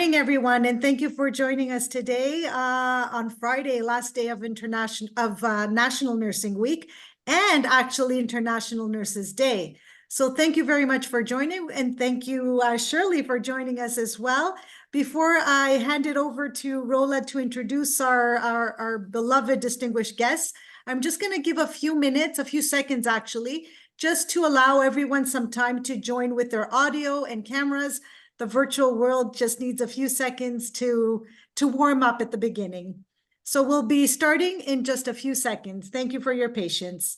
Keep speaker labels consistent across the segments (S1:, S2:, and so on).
S1: morning, everyone, and thank you for joining us today on Friday, last day of National Nursing Week, and actually International Nurses Day. So thank you very much for joining, and thank you, Shirley, for joining us as well. Before I hand it over to Rola to introduce our beloved distinguished guests, I'm just going to give a few minutes, a few seconds actually, just to allow everyone some time to join with their audio and cameras. The virtual world just needs a few seconds to warm up at the beginning. So we'll be starting in just a few seconds. Thank you for your patience.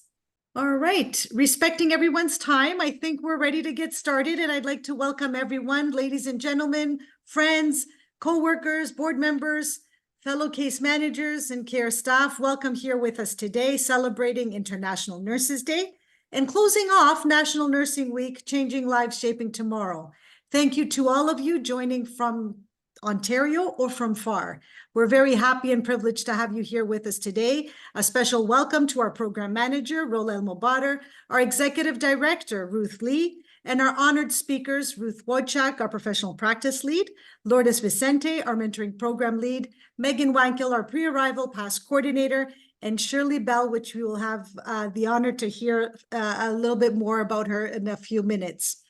S1: All right, respecting everyone's time, I think we're ready to get started, and I'd like to welcome everyone, ladies and gentlemen, friends, co-workers, board members, fellow case managers, and care staff. Welcome here with us today, celebrating International Nurses Day and closing off National Nursing Week, Changing Lives, Shaping Tomorrow. Thank you to all of you joining from Ontario or from far. We're very happy and privileged to have you here with us today. A special welcome to our program manager, Rola El-Mobadr, our executive director, Ruth Lee, and our honored speakers, Ruth Wojcik, our professional practice lead, Lourdes Vicente, our mentoring program lead, Megan Wankel, our pre-arrival past coordinator, and Shirley Bell, which we will have the honor to hear a little bit more about her in a few minutes.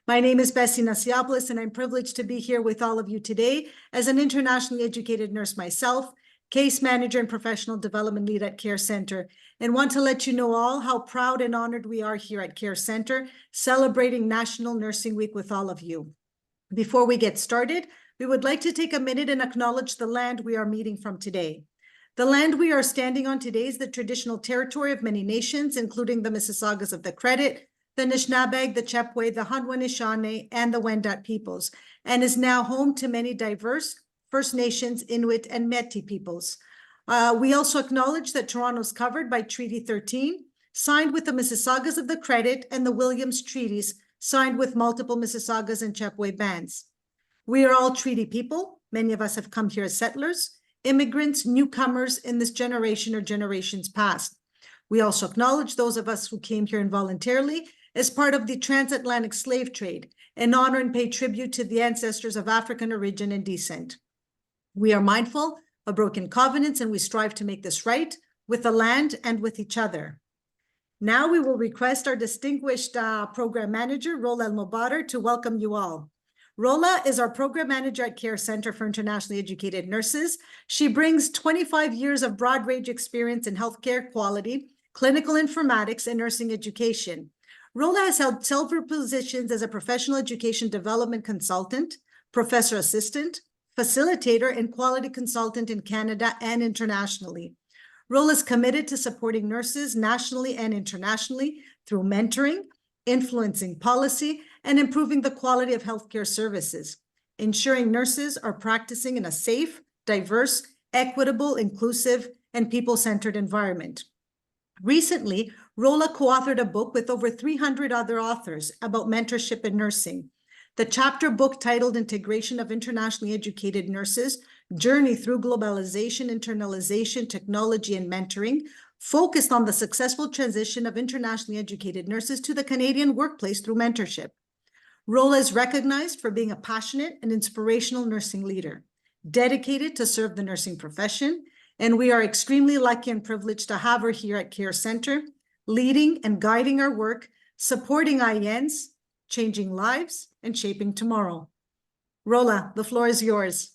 S1: My name is Bessie Nasiopoulos, and I'm privileged to be here with all of you today as an internationally educated nurse myself, case manager and professional development lead at Care Center, and want to let you know all how proud and honored we are here at Care Center, celebrating National Nursing Week with all of you. Before we get started, we would like to take a minute and acknowledge the land we are meeting from today. The land we are standing on today is the traditional territory of many nations, including the Mississaugas of the Credit, the Anishinaabe, the Chepway, the Haudenosaunee, and the Wendat peoples, and is now home to many diverse First Nations, Inuit, and Métis peoples. We also acknowledge that Toronto is covered by Treaty 13, signed with the Mississaugas of the Credit, and the Williams Treaties, signed with multiple Mississaugas and Chepway bands. We are all treaty people. Many of us have come here as settlers, immigrants, newcomers in this generation or generations past. We also acknowledge those of us who came here involuntarily as part of the transatlantic slave trade, and honor and pay tribute to the ancestors of African origin and descent. We are mindful of broken covenants, and we strive to make this right with the land and with each other. Now we will request our distinguished program manager, Rola El-Mobadr, to welcome you all. Rola is our program manager at Care Center for Internationally Educated Nurses. She brings 25 years of broad range experience in healthcare quality, clinical informatics, and nursing education. Rola has held several positions as a professional education development consultant, professor assistant, facilitator, and quality consultant in Canada and internationally. Rola is committed to supporting nurses nationally and internationally through mentoring, influencing policy, and improving the quality of healthcare services, ensuring nurses are practicing in a safe, diverse, equitable, inclusive, and people-centered environment. Recently, Rola co-authored a book with over 300 other authors about mentorship in nursing. The chapter book titled Integration of Internationally Educated Nurses, Journey Through Globalization, Internalization, Technology, and Mentoring, focused on the successful transition of internationally educated nurses to the Canadian workplace through mentorship. Rola is recognized for being a passionate and inspirational nursing leader, dedicated to serve the nursing profession, and we are extremely lucky and privileged to have her here at Care Center, leading and guiding our work, supporting IENs, changing lives, and shaping tomorrow. Rola, the floor is yours.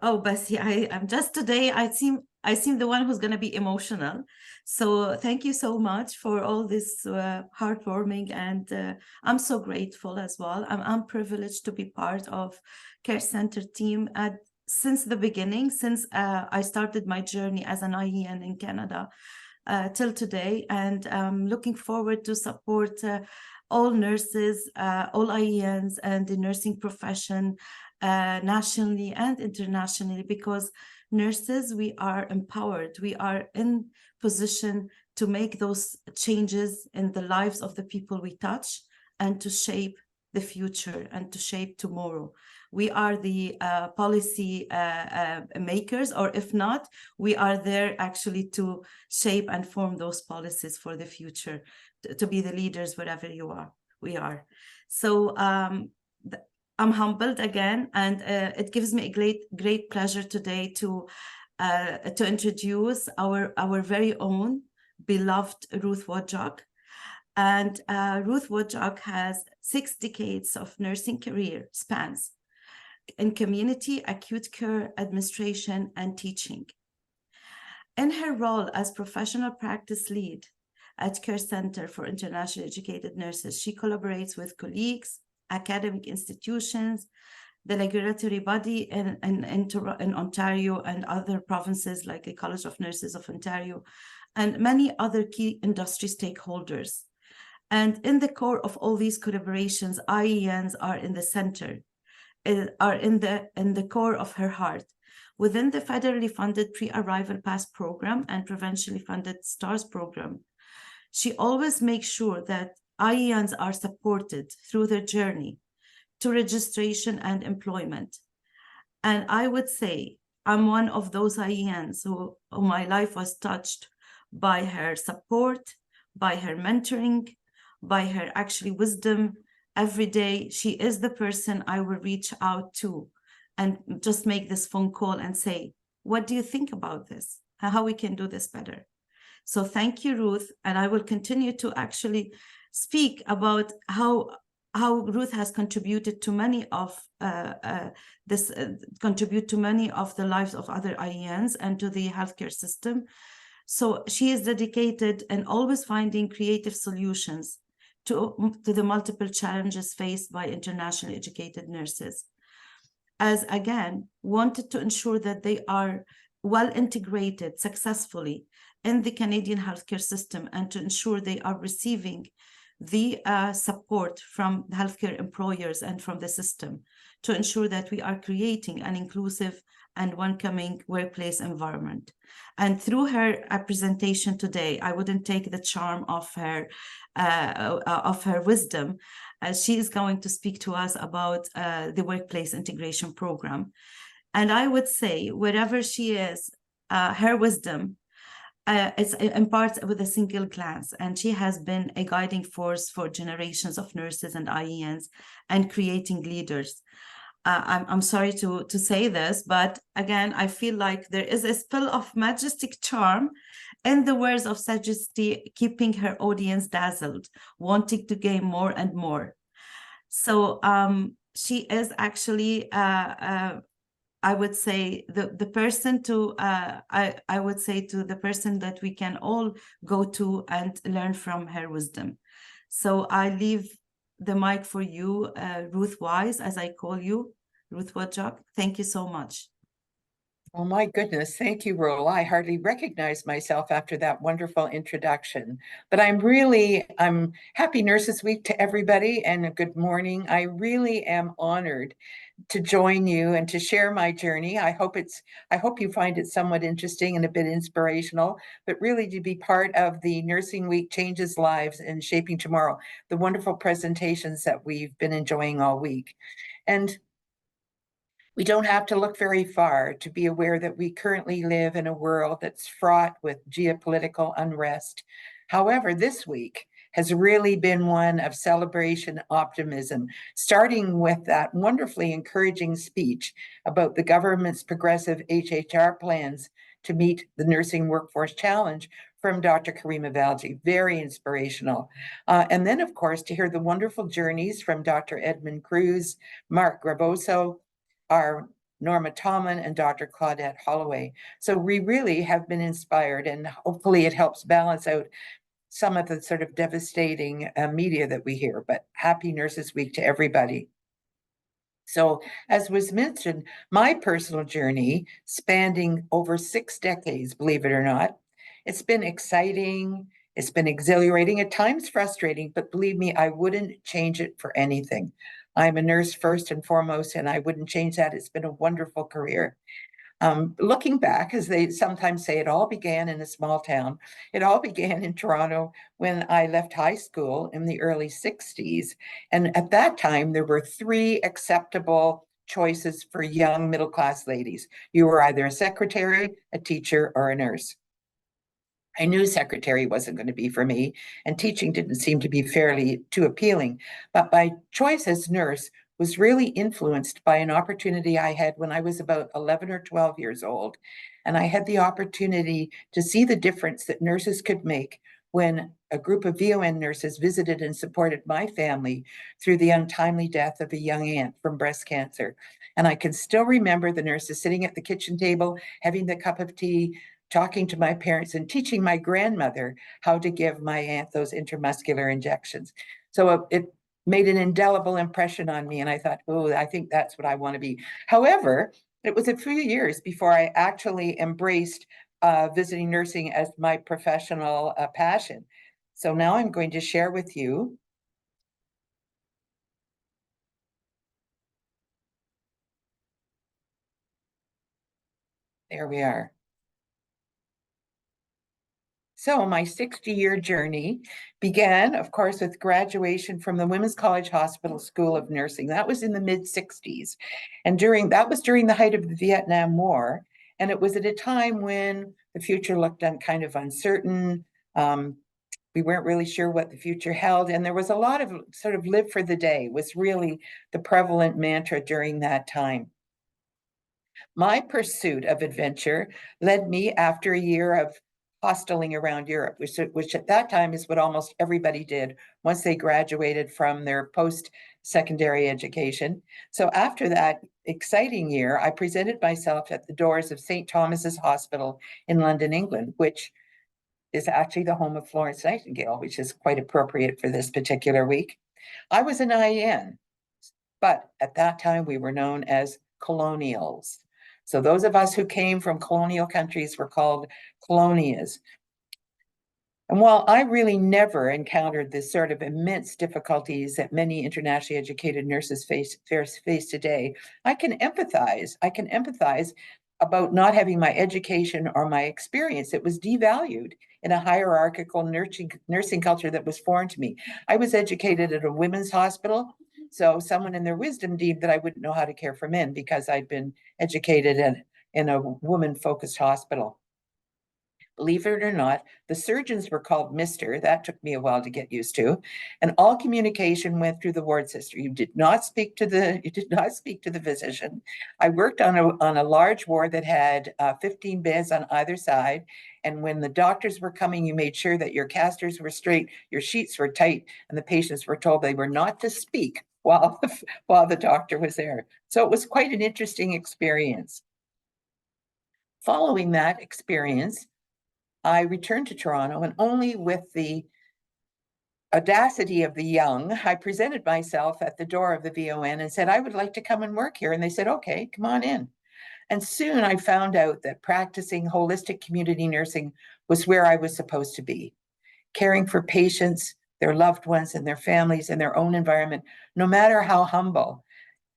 S2: Oh, Bessie, I'm just today, I seem the one who's going to be emotional. So thank you so much for all this heartwarming, and I'm so grateful as well. I'm privileged to be part of Care Center team since the beginning, since I started my journey as an IEN in Canada till today, and I'm looking forward to support all nurses, all IENs, and the nursing profession nationally and internationally, because nurses, we are empowered. We are in position to make those changes in the lives of the people we touch and to shape the future and to shape tomorrow. We are the policy makers, or if not, we are there actually to shape and form those policies for the future, to be the leaders wherever we are. So I'm humbled again, and it gives me a great pleasure today to introduce our very own beloved Ruth Wojcik. And Ruth Wojcik has 6 decades of nursing career spans in community, acute care, administration, and teaching. In her role as professional practice lead at Care Center for Internationally Educated Nurses, she collaborates with colleagues, academic institutions, the regulatory body in Ontario and other provinces like the College of Nurses of Ontario, and many other key industry stakeholders. And in the core of all these collaborations, IENs are in the center, are in the core of her heart. Within the federally funded Pre-Arrival Pass program and provincially funded STARS program, she always makes sure that IENs are supported through their journey to registration and employment. And I would say I'm one of those IENs who my life was touched by her support, by her mentoring, by her actually wisdom. Every day, she is the person I will reach out to and just make this phone call and say, what do you think about this? How we can do this better? So thank you, Ruth. And I will continue to actually speak about how Ruth has contributed to many of contribute to many of the lives of other IENs and to the healthcare system. So she is dedicated and always finding creative solutions to the multiple challenges faced by internationally educated nurses, as again wanted to ensure that they are well integrated successfully in the Canadian healthcare system and to ensure they are receiving the support from healthcare employers and from the system to ensure that we are creating an inclusive and welcoming workplace environment. And through her presentation today, I wouldn't take the charm of her wisdom. She is going to speak to us about the workplace integration program. And I would say wherever she is, her wisdom it's imparts with a single glance, and she has been a guiding force for generations of nurses and IENs and creating leaders. I'm sorry to say this, but again, I feel like there is a spell of majestic charm in the words of Sagacity, keeping her audience dazzled, wanting to gain more and more. So she is actually, I would say, the person to, I would say to the person that we can all go to and learn from her wisdom. So I leave the mic for you, Ruth Wise, as I call you, Ruth Wojcik. Thank you so much.
S3: Oh my goodness, thank you, Ro. I hardly recognize myself after that wonderful introduction, but I'm happy Nurses Week to everybody and a good morning. I really am honored to join you and to share my journey. I hope you find it somewhat interesting and a bit inspirational, but really to be part of the Nursing Week Changes Lives and Shaping Tomorrow, the wonderful presentations that we've been enjoying all week. And we don't have to look very far to be aware that we currently live in a world that's fraught with geopolitical unrest. However, this week has really been one of celebration optimism, starting with that wonderfully encouraging speech about the government's progressive HHR plans to meet the nursing workforce challenge from Dr. Karima Valji, very inspirational. And then, of course, to hear the wonderful journeys from Dr. Edmund Cruz, Mark Graboso, our Norma Tomlin, and Dr. Claudette Holloway. So we really have been inspired, and hopefully it helps balance out some of the sort of devastating media that we hear. But happy Nurses Week to everybody. So as was mentioned, my personal journey spanning over 6 decades, believe it or not, it's been exciting, it's been exhilarating, at times frustrating, but believe me, I wouldn't change it for anything. I'm a nurse first and foremost, and I wouldn't change that. It's been a wonderful career. Looking back, as they sometimes say, it all began in a small town. It all began in Toronto when I left high school in the early 60s. And at that time, there were 3 acceptable choices for young middle-class ladies. You were either a secretary, a teacher, or a nurse. I knew secretary wasn't going to be for me, and teaching didn't seem to be fairly too appealing. But my choice as nurse was really influenced by an opportunity I had when I was about 11 or 12 years old. And I had the opportunity to see the difference that nurses could make when a group of VON nurses visited and supported my family through the untimely death of a young aunt from breast cancer. And I can still remember the nurses sitting at the kitchen table, having the cup of tea, talking to my parents and teaching my grandmother how to give my aunt those intramuscular injections. So it made an indelible impression on me. And I thought, oh, I think that's what I want to be. However, it was a few years before I actually embraced visiting nursing as my professional passion. So now I'm going to share with you. There we are. So my 60-year journey began, of course, with graduation from the Women's College Hospital School of Nursing. That was in the mid-60s. And that was during the height of the Vietnam War. And it was at a time when the future looked kind of uncertain. We weren't really sure what the future held. And there was a lot of sort of live for the day was really the prevalent mantra during that time. My pursuit of adventure led me, after a year of hosteling around Europe, which at that time is what almost everybody did once they graduated from their post-secondary education. So after that exciting year, I presented myself at the doors of St. Thomas's Hospital in London, England, which is actually the home of Florence Nightingale, which is quite appropriate for this particular week. I was an IN, but at that time we were known as colonials. So those of us who came from colonial countries were called colonias. And while I really never encountered this sort of immense difficulties that many internationally educated nurses face today, I can empathize. I can empathize about not having my education or my experience. It was devalued in a hierarchical nursing culture that was foreign to me. I was educated at a women's hospital. So someone in their wisdom deemed that I wouldn't know how to care for men because I'd been educated in a woman-focused hospital. Believe it or not, the surgeons were called Mr. That took me a while to get used to. And all communication went through the ward sister. You did not speak to the physician. I worked on a large ward that had 15 beds on either side. And when the doctors were coming, you made sure that your casters were straight, your sheets were tight, and the patients were told they were not to speak while the doctor was there. So it was quite an interesting experience. Following that experience, I returned to Toronto, and only with the audacity of the young, I presented myself at the door of the VON and said, I would like to come and work here. And they said, okay, come on in. And soon I found out that practicing holistic community nursing was where I was supposed to be, caring for patients, their loved ones, and their families in their own environment, no matter how humble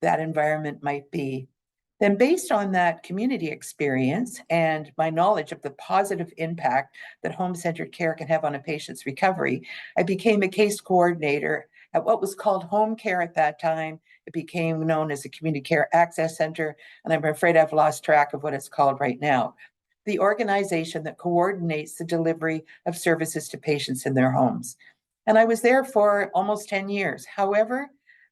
S3: that environment might be. Then, based on that community experience and my knowledge of the positive impact that home-centered care can have on a patient's recovery, I became a case coordinator at what was called home care at that time. It became known as a community care access center, and I'm afraid I've lost track of what it's called right now. The organization that coordinates the delivery of services to patients in their homes. And I was there for almost 10 years. However,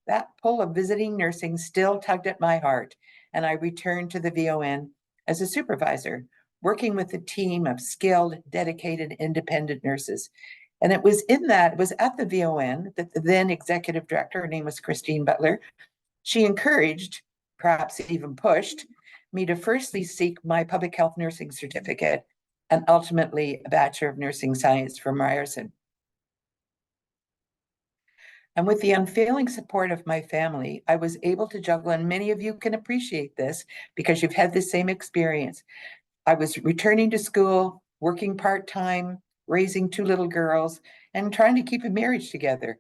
S3: that pull of visiting nursing still tugged at my heart, and I returned to the VON as a supervisor, working with a team of skilled, dedicated, independent nurses. And it was at the VON that the then executive director, her name was Christine Butler, she encouraged, perhaps even pushed, me to firstly seek my public health nursing certificate and ultimately a Bachelor of Nursing Science from Ryerson. And with the unfailing support of my family, I was able to juggle, and many of you can appreciate this because you've had the same experience. I was returning to school, working part-time, raising 2 little girls, and trying to keep a marriage together.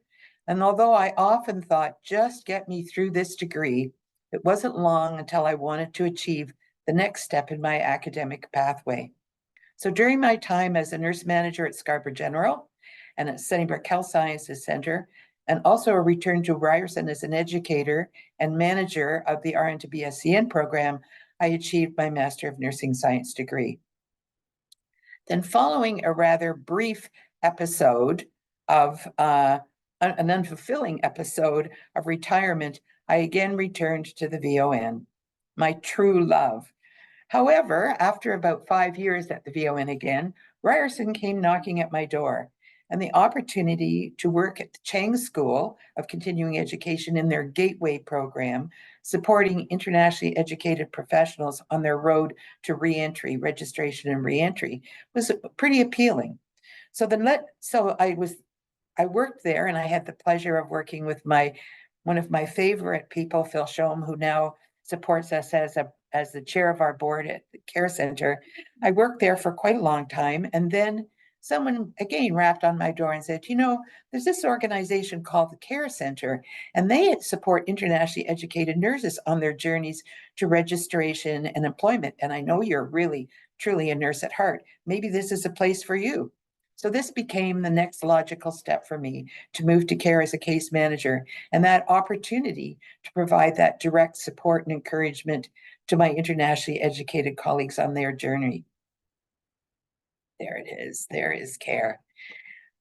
S3: And although I often thought, just get me through this degree, it wasn't long until I wanted to achieve the next step in my academic pathway. So during my time as a nurse manager at Scarborough General and at Sunnybrook Health Sciences Center, and also a return to Ryerson as an educator and manager of the RN to BSCN program, I achieved my Master of Nursing Science degree. Then following a rather brief episode of an unfulfilling episode of retirement, I again returned to the VON, my true love. However, after about 5 years at the VON again, Ryerson came knocking at my door, and the opportunity to work at the Chang School of Continuing Education in their Gateway program, supporting internationally educated professionals on their road to reentry, registration and reentry, was pretty appealing. So I worked there, and I had the pleasure of working with one of my favorite people, Phil Shom, who now supports us as the chair of our board at the Care Center. I worked there for quite a long time, and then someone again rapped on my door and said, there's this organization called the Care Center, and they support internationally educated nurses on their journeys to registration and employment. And I know you're really, truly a nurse at heart. Maybe this is a place for you. So this became the next logical step for me to move to Care as a case manager, and that opportunity to provide that direct support and encouragement to my internationally educated colleagues on their journey. There it is. There is Care.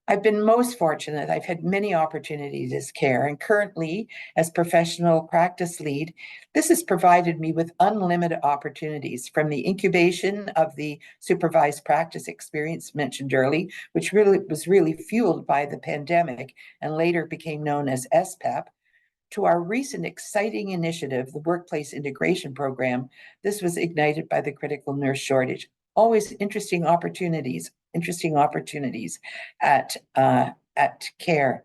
S3: I've been most fortunate. I've had many opportunities as Care, and currently as professional practice lead, this has provided me with unlimited opportunities, from the incubation of the supervised practice experience mentioned earlier, which was really fueled by the pandemic and later became known as SPEP, to our recent exciting initiative, the Workplace Integration Program. This was ignited by the critical nurse shortage. Always interesting opportunities at Care.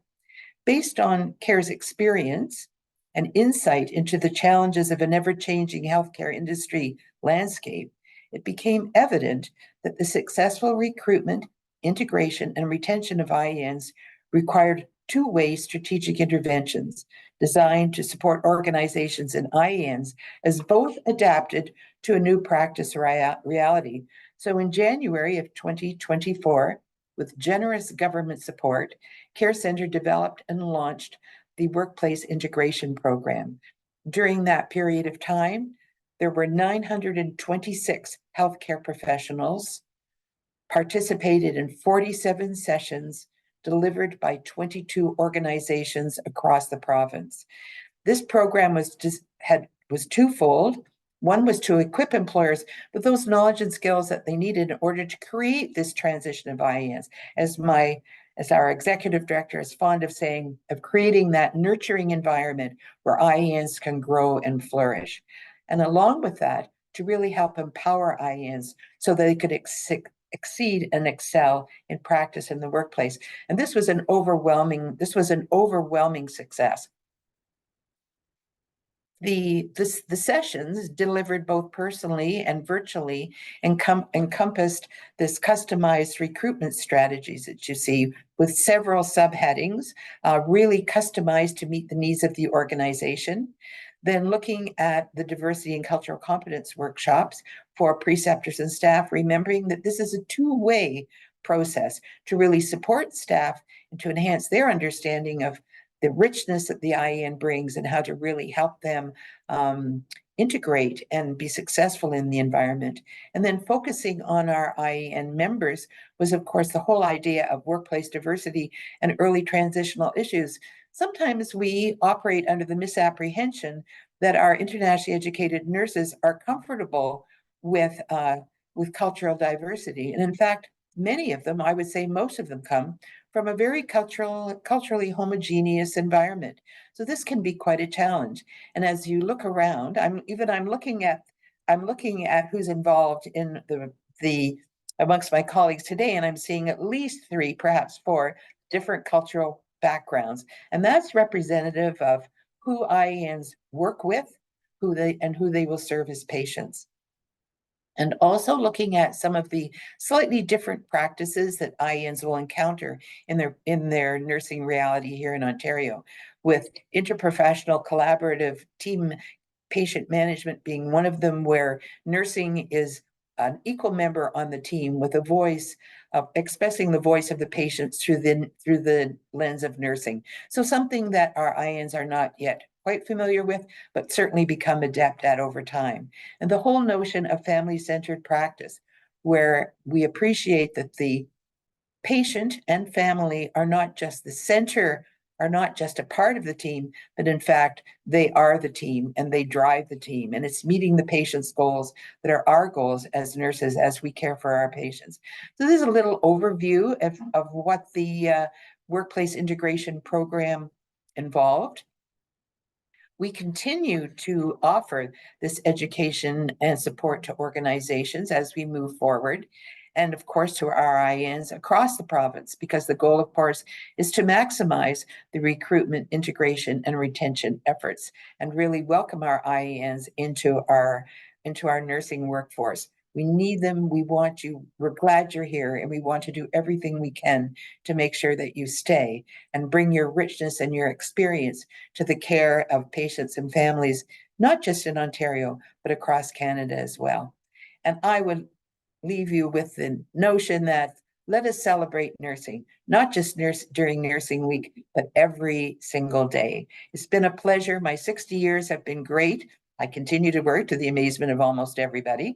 S3: Based on Care's experience and insight into the challenges of an ever-changing healthcare industry landscape, it became evident that the successful recruitment, integration, and retention of IENs required two-way strategic interventions designed to support organizations and IENs as both adapted to a new practice reality. So in January of 2024, with generous government support, Care Center developed and launched the Workplace Integration Program. During that period of time, there were 926 healthcare professionals participated in 47 sessions delivered by 22 organizations across the province. This program was twofold. One was to equip employers with those knowledge and skills that they needed in order to create this transition of IENs, as our executive director is fond of saying, of creating that nurturing environment where IENs can grow and flourish. And along with that, to really help empower IENs so that they could exceed and excel in practice in the workplace. And this was an overwhelming success. The sessions, delivered both personally and virtually, encompassed this customized recruitment strategies that you see, with several subheadings, really customized to meet the needs of the organization. Then looking at the diversity and cultural competence workshops for preceptors and staff, remembering that this is a two-way process to really support staff and to enhance their understanding of the richness that the IEN brings and how to really help them integrate and be successful in the environment. And then focusing on our IEN members was, of course, the whole idea of workplace diversity and early transitional issues. Sometimes we operate under the misapprehension that our internationally educated nurses are comfortable with cultural diversity. And in fact, many of them, I would say most of them, come from a very culturally homogeneous environment. So this can be quite a challenge. And as you look around, I'm looking at who's involved in the amongst my colleagues today, and I'm seeing at least 3, perhaps 4 different cultural backgrounds. And that's representative of who IENs work with, who they will serve as patients. And also looking at some of the slightly different practices that IENs will encounter in their nursing reality here in Ontario, with interprofessional collaborative team patient management being one of them, where nursing is an equal member on the team with a voice of expressing the voice of the patients through the lens of nursing. So something that our IENs are not yet quite familiar with, but certainly become adept at over time. And the whole notion of family-centered practice, where we appreciate that the patient and family are not just the center are not just a part of the team, but in fact, they are the team and they drive the team. And it's meeting the patient's goals that are our goals as nurses as we care for our patients. So this is a little overview of what the workplace integration program involved. We continue to offer this education and support to organizations as we move forward. And of course, to our IANs across the province, because the goal, of course, is to maximize the recruitment, integration, and retention efforts, and really welcome our IANs into our nursing workforce. We need them. We want you. We're glad you're here, and we want to do everything we can to make sure that you stay and bring your richness and your experience to the care of patients and families, not just in Ontario, but across Canada as well. And I would leave you with the notion that let us celebrate nursing, not just during Nursing Week, but every single day. It's been a pleasure. My 60 years have been great. I continue to work to the amazement of almost everybody,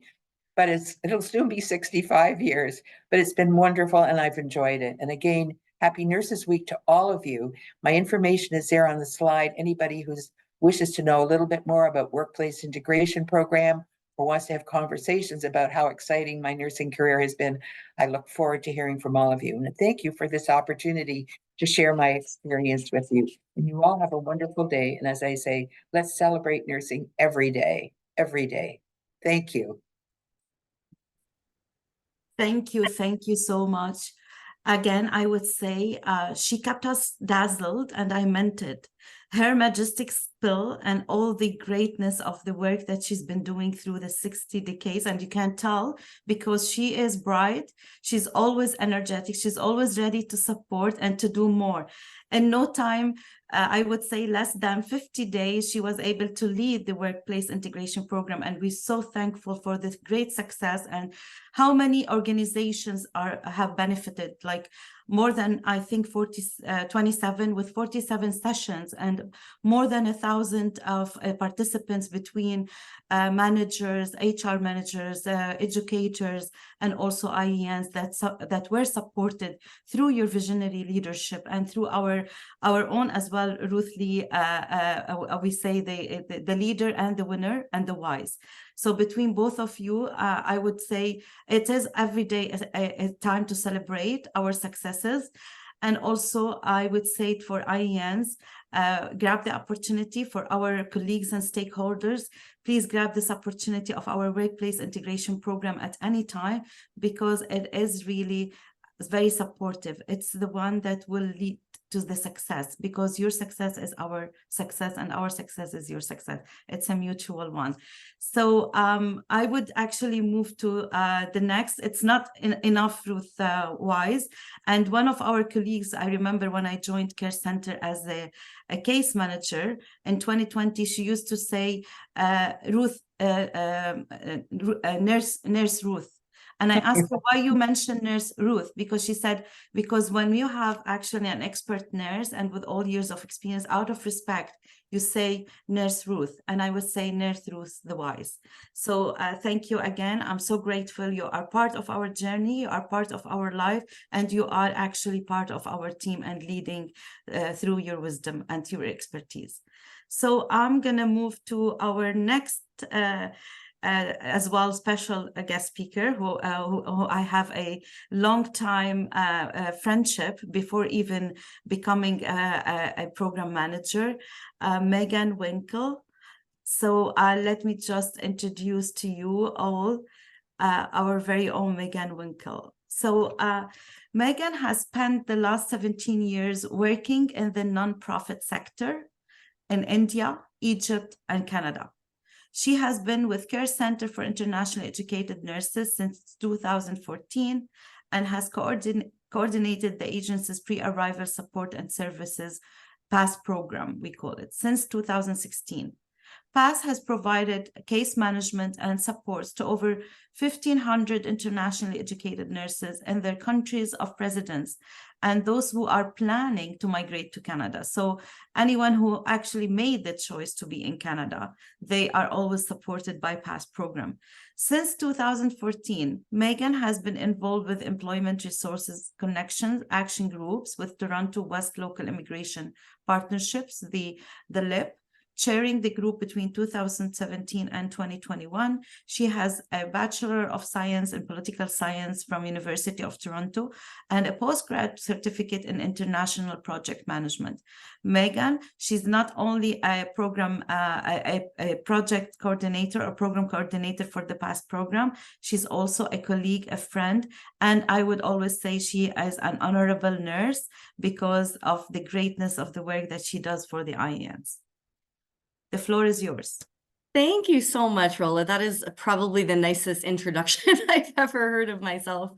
S3: but it'll soon be 65 years, but it's been wonderful and I've enjoyed it. And again, happy Nurses Week to all of you. My information is there on the slide. Anybody who wishes to know a little bit more about workplace integration program or wants to have conversations about how exciting my nursing career has been, I look forward to hearing from all of you. And thank you for this opportunity to share my experience with you. And you all have a wonderful day. And as I say, let's celebrate nursing every day, every day. Thank you.
S2: Thank you so much. Again, I would say she kept us dazzled, and I meant it. Her majestic skill and all the greatness of the work that she's been doing through the 60 decades, and you can tell because she is bright, she's always energetic, she's always ready to support and to do more. In no time, I would say less than 50 days, she was able to lead the workplace integration program. And we're so thankful for this great success and how many organizations have benefited, like more than, I think, 27 with 47 sessions and more than 1,000 of participants between managers, HR managers, educators, and also IENs that were supported through your visionary leadership and through our own as well, Ruth Lee, we say the leader and the winner and the wise. So between both of you, I would say it is every day a time to celebrate our successes. And also, I would say for IENs, grab the opportunity for our colleagues and stakeholders. Please grab this opportunity of our workplace integration program at any time, because it is really very supportive. It's the one that will lead to the success, because your success is our success and our success is your success. It's a mutual one. So I would actually move to the next. It's not enough, Ruth Wise. And one of our colleagues, I remember when I joined Care Center as a case manager in 2020, she used to say, Ruth, Nurse Ruth. And I asked her why you mentioned Nurse Ruth, because she said, because when you have actually an expert nurse and with all years of experience, out of respect, you say Nurse Ruth, and I would say Nurse Ruth the Wise. So thank you again. I'm so grateful. You are part of our journey, you are part of our life, and you are actually part of our team and leading through your wisdom and your expertise. So I'm gonna move to our next as well special guest speaker who I have a long time friendship before even becoming a program manager, Megan Winkle. So let me just introduce to you all our very own Megan Winkle. So Megan has spent the last 17 years working in the nonprofit sector in India, Egypt, and Canada. She has been with Care Center for Internationally Educated Nurses since 2014 and has coordinated the agency's pre-arrival support and services PASS program, we call it, since 2016. PASS has provided case management and supports to over 1,500 internationally educated nurses in their countries of residence and those who are planning to migrate to Canada. So anyone who actually made the choice to be in Canada, they are always supported by PASS program. Since 2014, Megan has been involved with Employment Resources Connections Action Groups with Toronto West Local Immigration Partnerships, the LIP, chairing the group between 2017 and 2021. She has a Bachelor of Science in Political Science from University of Toronto and a postgrad certificate in International Project Management. Megan, she's not only a program, a project coordinator or program coordinator for the PASS program, she's also a colleague, a friend, and I would always say she is an honorable nurse because of the greatness of the work that she does for the IANs. The floor is yours.
S4: Thank you so much, Rola. That is probably the nicest introduction I've ever heard of myself.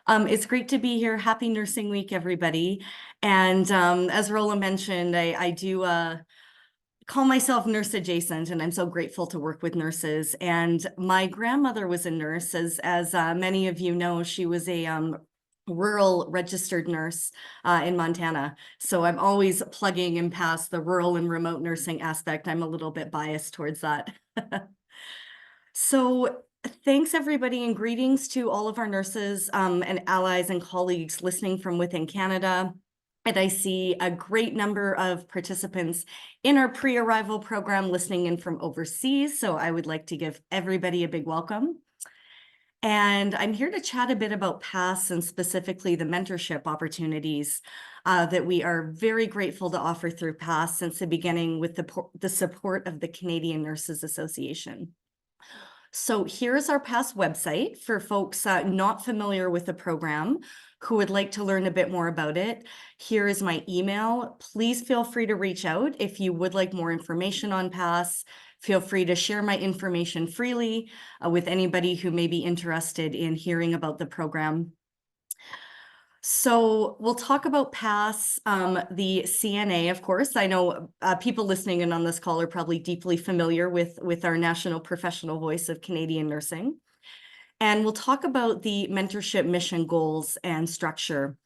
S4: It's great to be here. Happy Nursing Week, everybody. And as Rola mentioned, I do call myself nurse adjacent, and I'm so grateful to work with nurses. And my grandmother was a nurse, as many of you know. She was a rural registered nurse in Montana. So I'm always plugging in past the rural and remote nursing aspect. I'm a little bit biased towards that. So thanks everybody, and greetings to all of our nurses and allies and colleagues listening from within Canada. And I see a great number of participants in our pre-arrival program listening in from overseas. So I would like to give everybody a big welcome. And I'm here to chat a bit about PASS and specifically the mentorship opportunities that we are very grateful to offer through PASS since the beginning with the support of the Canadian Nurses Association. So here's our PASS website for folks not familiar with the program who would like to learn a bit more about it. Here is my email. Please feel free to reach out if you would like more information on PASS. Feel free to share my information freely with anybody who may be interested in hearing about the program. So we'll talk about PASS, the CNA, of course. I know people listening in on this call are probably deeply familiar with our national professional voice of Canadian nursing. And we'll talk about the mentorship mission goals and structure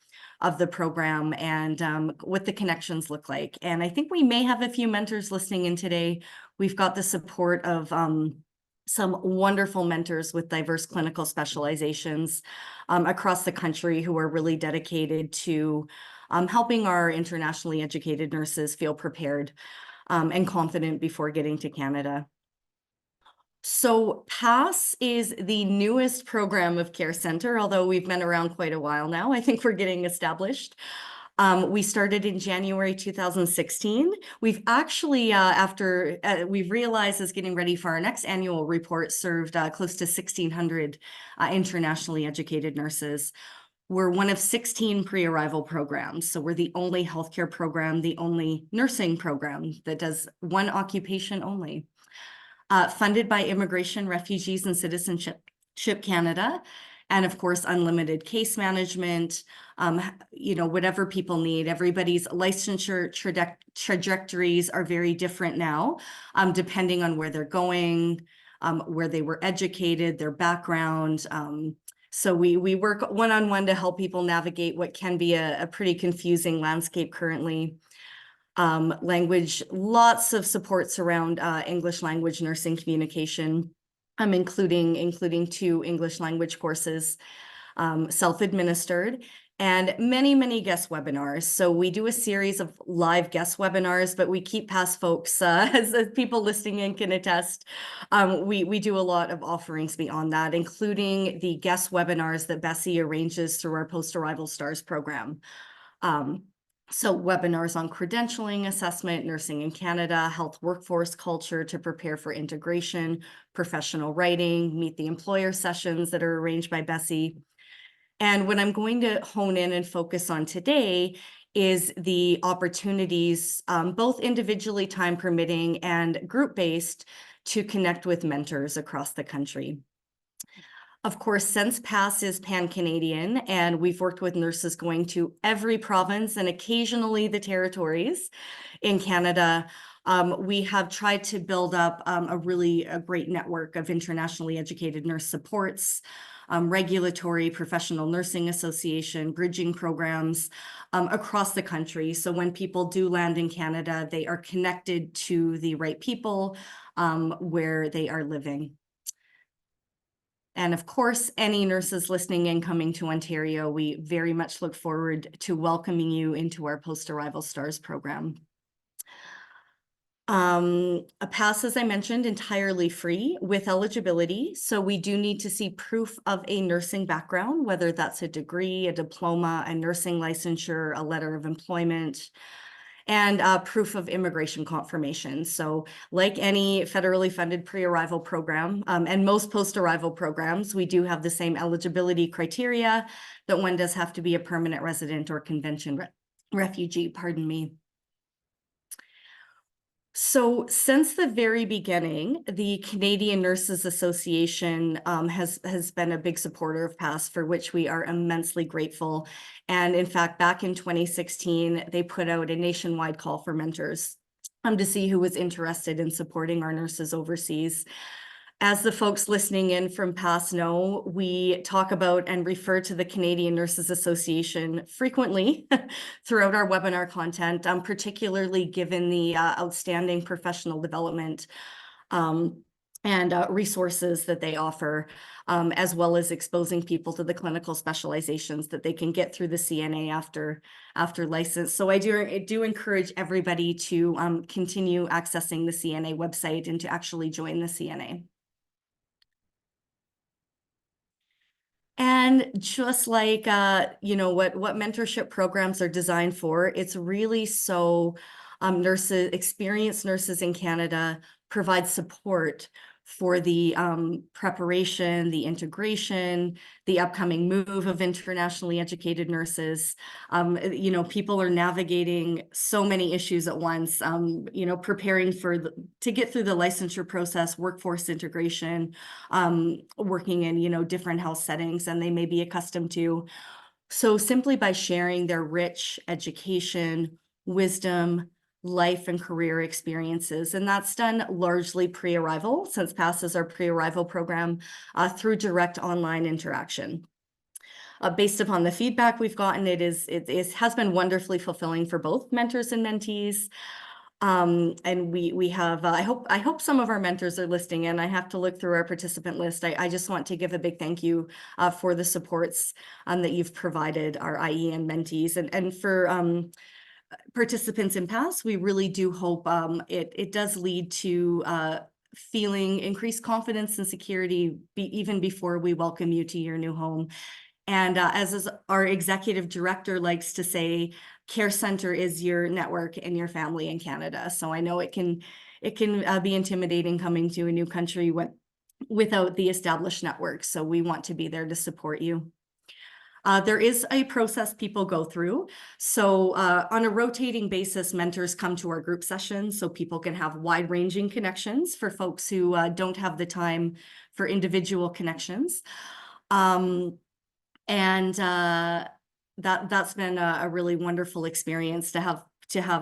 S4: of the program and what the connections look like. And I think we may have a few mentors listening in today. We've got the support of some wonderful mentors with diverse clinical specializations across the country who are really dedicated to helping our internationally educated nurses feel prepared and confident before getting to Canada. So PASS is the newest program of Care Centre, although we've been around quite a while now. I think we're getting established. We started in January 2016. We've actually, we've realized as getting ready for our next annual report, served close to 1,600 internationally educated nurses. We're one of 16 pre-arrival programs. So we're the only healthcare program, the only nursing program that does one occupation only. Funded by Immigration, Refugees, and Citizenship Canada. And of course, unlimited case management, whatever people need. Everybody's licensure trajectories are very different now, depending on where they're going, where they were educated, their background. So we work one-on-one to help people navigate what can be a pretty confusing landscape currently. Language, lots of supports around English language nursing communication, including 2 English language courses, self-administered, and many guest webinars. So we do a series of live guest webinars, but we keep PASS folks, as people listening in can attest. We do a lot of offerings beyond that, including the guest webinars that Bessie arranges through our Post-Arrival STARS program. So webinars on credentialing, assessment, nursing in Canada, health workforce culture to prepare for integration, professional writing, meet the employer sessions that are arranged by Bessie. And what I'm going to hone in and focus on today is the opportunities, both individually time permitting and group-based, to connect with mentors across the country. Of course, since PASS is pan-Canadian, and we've worked with nurses going to every province and occasionally the territories in Canada, we have tried to build up a great network of internationally educated nurse supports, regulatory, professional nursing association, bridging programs across the country. So when people do land in Canada, they are connected to the right people where they are living. And of course, any nurses listening in coming to Ontario, we very much look forward to welcoming you into our Post-Arrival STARS program. A pass, as I mentioned, entirely free with eligibility. So we do need to see proof of a nursing background, whether that's a degree, a diploma, a nursing licensure, a letter of employment, and proof of immigration confirmation. So like any federally funded pre-arrival program and most post-arrival programs, we do have the same eligibility criteria that one does have to be a permanent resident or convention refugee, pardon me. So since the very beginning, the Canadian Nurses Association has been a big supporter of PASS, for which we are immensely grateful. And in fact, back in 2016, they put out a nationwide call for mentors to see who was interested in supporting our nurses overseas. As the folks listening in from PASS know, we talk about and refer to the Canadian Nurses Association frequently throughout our webinar content, particularly given the outstanding professional development and resources that they offer, as well as exposing people to the clinical specializations that they can get through the CNA after license. So I do encourage everybody to continue accessing the CNA website and to actually join the CNA. And just like, you know, what mentorship programs are designed for, it's really so experienced nurses in Canada provide support for the preparation, the integration, the upcoming move of internationally educated nurses. You know, people are navigating so many issues at once, you know, preparing to get through the licensure process, workforce integration, working in, you know, different health settings than they may be accustomed to. So simply by sharing their rich education, wisdom, life and career experiences. And that's done largely pre-arrival, since PASS is our pre-arrival program, through direct online interaction. Based upon the feedback we've gotten, it has been wonderfully fulfilling for both mentors and mentees. And we have, I hope some of our mentors are listening in. I have to look through our participant list. I just want to give a big thank you for the supports that you've provided our IE and mentees, and for participants in PASS. We really do hope it does lead to feeling increased confidence and security even before we welcome you to your new home. And as our executive director likes to say, Care Center is your network and your family in Canada. So I know it can be intimidating coming to a new country without the established network. So we want to be there to support you. There is a process people go through. So on a rotating basis, mentors come to our group sessions so people can have wide-ranging connections for folks who don't have the time for individual connections. And that's been a really wonderful experience to have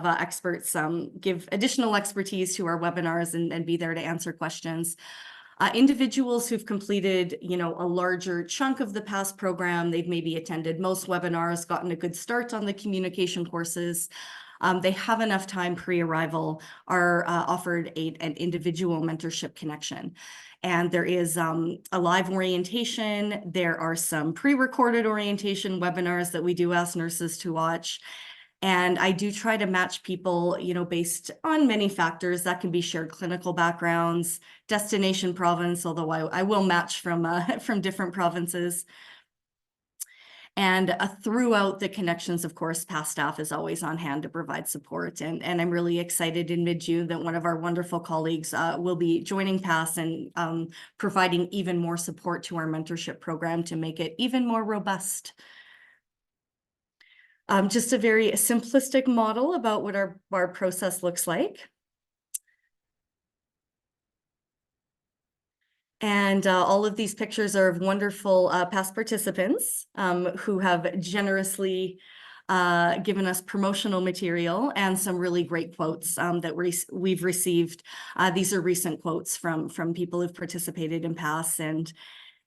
S4: experts give additional expertise to our webinars and be there to answer questions. Individuals who've completed, you know, a larger chunk of the PASS program, they've maybe attended most webinars, gotten a good start on the communication courses. They have enough time pre-arrival, are offered an individual mentorship connection. And there is a live orientation. There are some pre-recorded orientation webinars that we do ask nurses to watch. And I do try to match people, you know, based on many factors. That can be shared clinical backgrounds, destination province, although I will match from different provinces. And throughout the connections, of course, PASS staff is always on hand to provide support. And I'm really excited in mid-June that one of our wonderful colleagues will be joining PASS and providing even more support to our mentorship program to make it even more robust. Just a very simplistic model about what our process looks like. And all of these pictures are of wonderful past participants who have generously given us promotional material and some really great quotes that we've received. These are recent quotes from people who've participated in PASS, and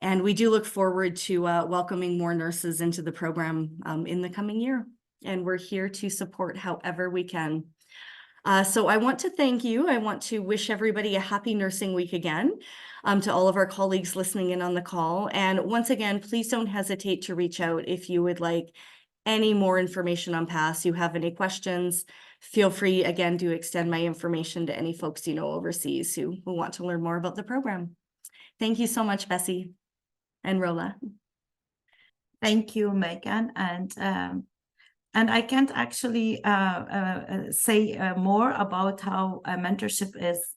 S4: And we do look forward to welcoming more nurses into the program in the coming year. And we're here to support however we can. So I want to thank you. I want to wish everybody a happy Nursing Week again, to all of our colleagues listening in on the call. And once again, please don't hesitate to reach out if you would like any more information on PASS, you have any questions, feel free again to extend my information to any folks you know overseas who want to learn more about the program. Thank you so much, Bessie and Rola.
S2: Thank you, Megan. And I can't actually say more about how mentorship is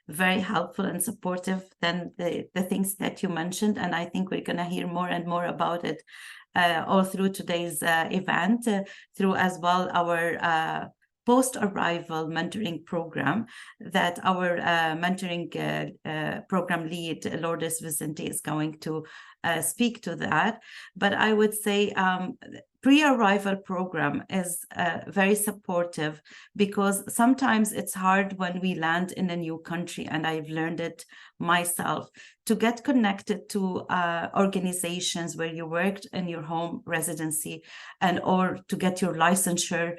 S2: very helpful and supportive than the things that you mentioned. And I think we're going to hear more and more about it all through today's event, through as well our post-arrival mentoring program that our mentoring program lead, Lourdes Vicente, is going to speak to that. But I would say pre-arrival program is very supportive, because sometimes it's hard when we land in a new country, and I've learned it myself, to get connected to organizations where you worked in your home residency, and or to get your licensure.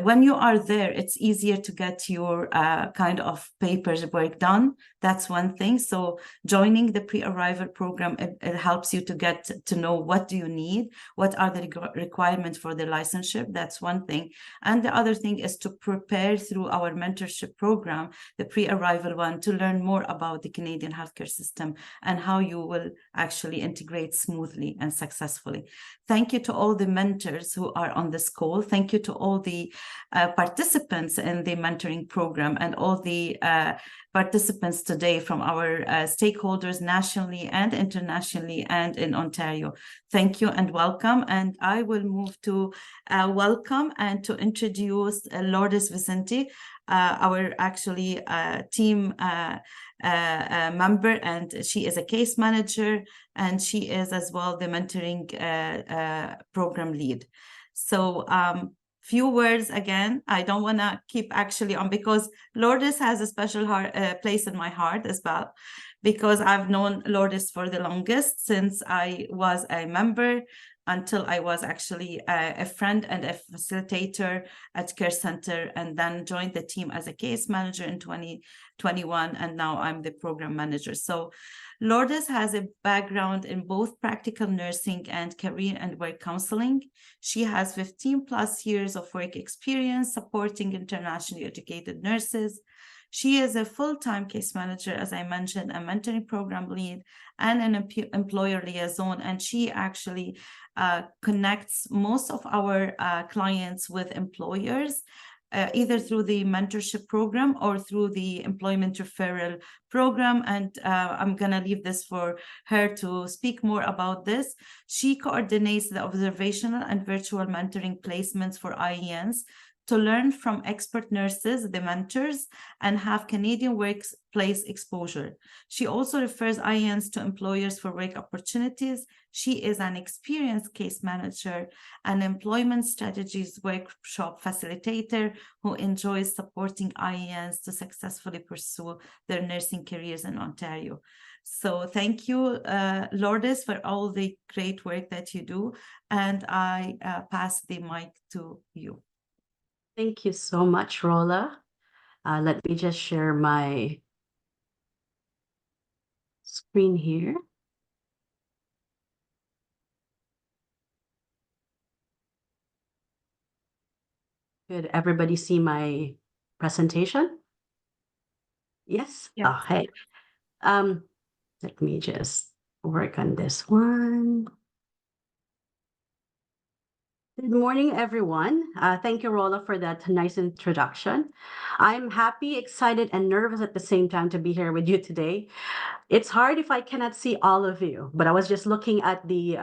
S2: When you are there, it's easier to get your kind of paperwork done. That's one thing. So joining the pre-arrival program, it helps you to get to know what do you need, what are the requirements for the licensure. That's one thing. And the other thing is to prepare through our mentorship program, the pre-arrival one, to learn more about the Canadian healthcare system and how you will actually integrate smoothly and successfully. Thank you to all the mentors who are on this call. Thank you to all the participants in the mentoring program, and all the participants today from our stakeholders nationally and internationally and in Ontario. Thank you and welcome. And I will move to welcome and to introduce Lourdes Vicente, our actually team member, and she is a case manager, and she is as well the mentoring program lead. So few words again. I don't want to keep actually on, because Lourdes has a special place in my heart as well, because I've known Lourdes for the longest, since I was a member until I was actually a friend and a facilitator at Care Center, and then joined the team as a case manager in 2021, and now I'm the program manager. So Lourdes has a background in both practical nursing and career and work counseling. She has 15 plus years of work experience supporting internationally educated nurses. She is a full-time case manager, as I mentioned, a mentoring program lead, and an employer liaison. And she actually connects most of our clients with employers, either through the mentorship program or through the employment referral program. And I'm going to leave this for her to speak more about this. She coordinates the observational and virtual mentoring placements for IENs to learn from expert nurses, the mentors, and have Canadian workplace exposure. She also refers IENs to employers for work opportunities. She is an experienced case manager and employment strategies workshop facilitator who enjoys supporting IENs to successfully pursue their nursing careers in Ontario. So thank you, Lourdes, for all the great work that you do. And I pass the mic to you.
S5: Thank you so much, Rola. Let me just share my screen here. Could everybody see my presentation? Yes?
S2: Yeah.
S5: Okay. Let me just work on this one. Good morning, everyone. Thank you, Rola, for that nice introduction. I'm happy, excited, and nervous at the same time to be here with you today. It's hard if I cannot see all of you, but I was just looking at the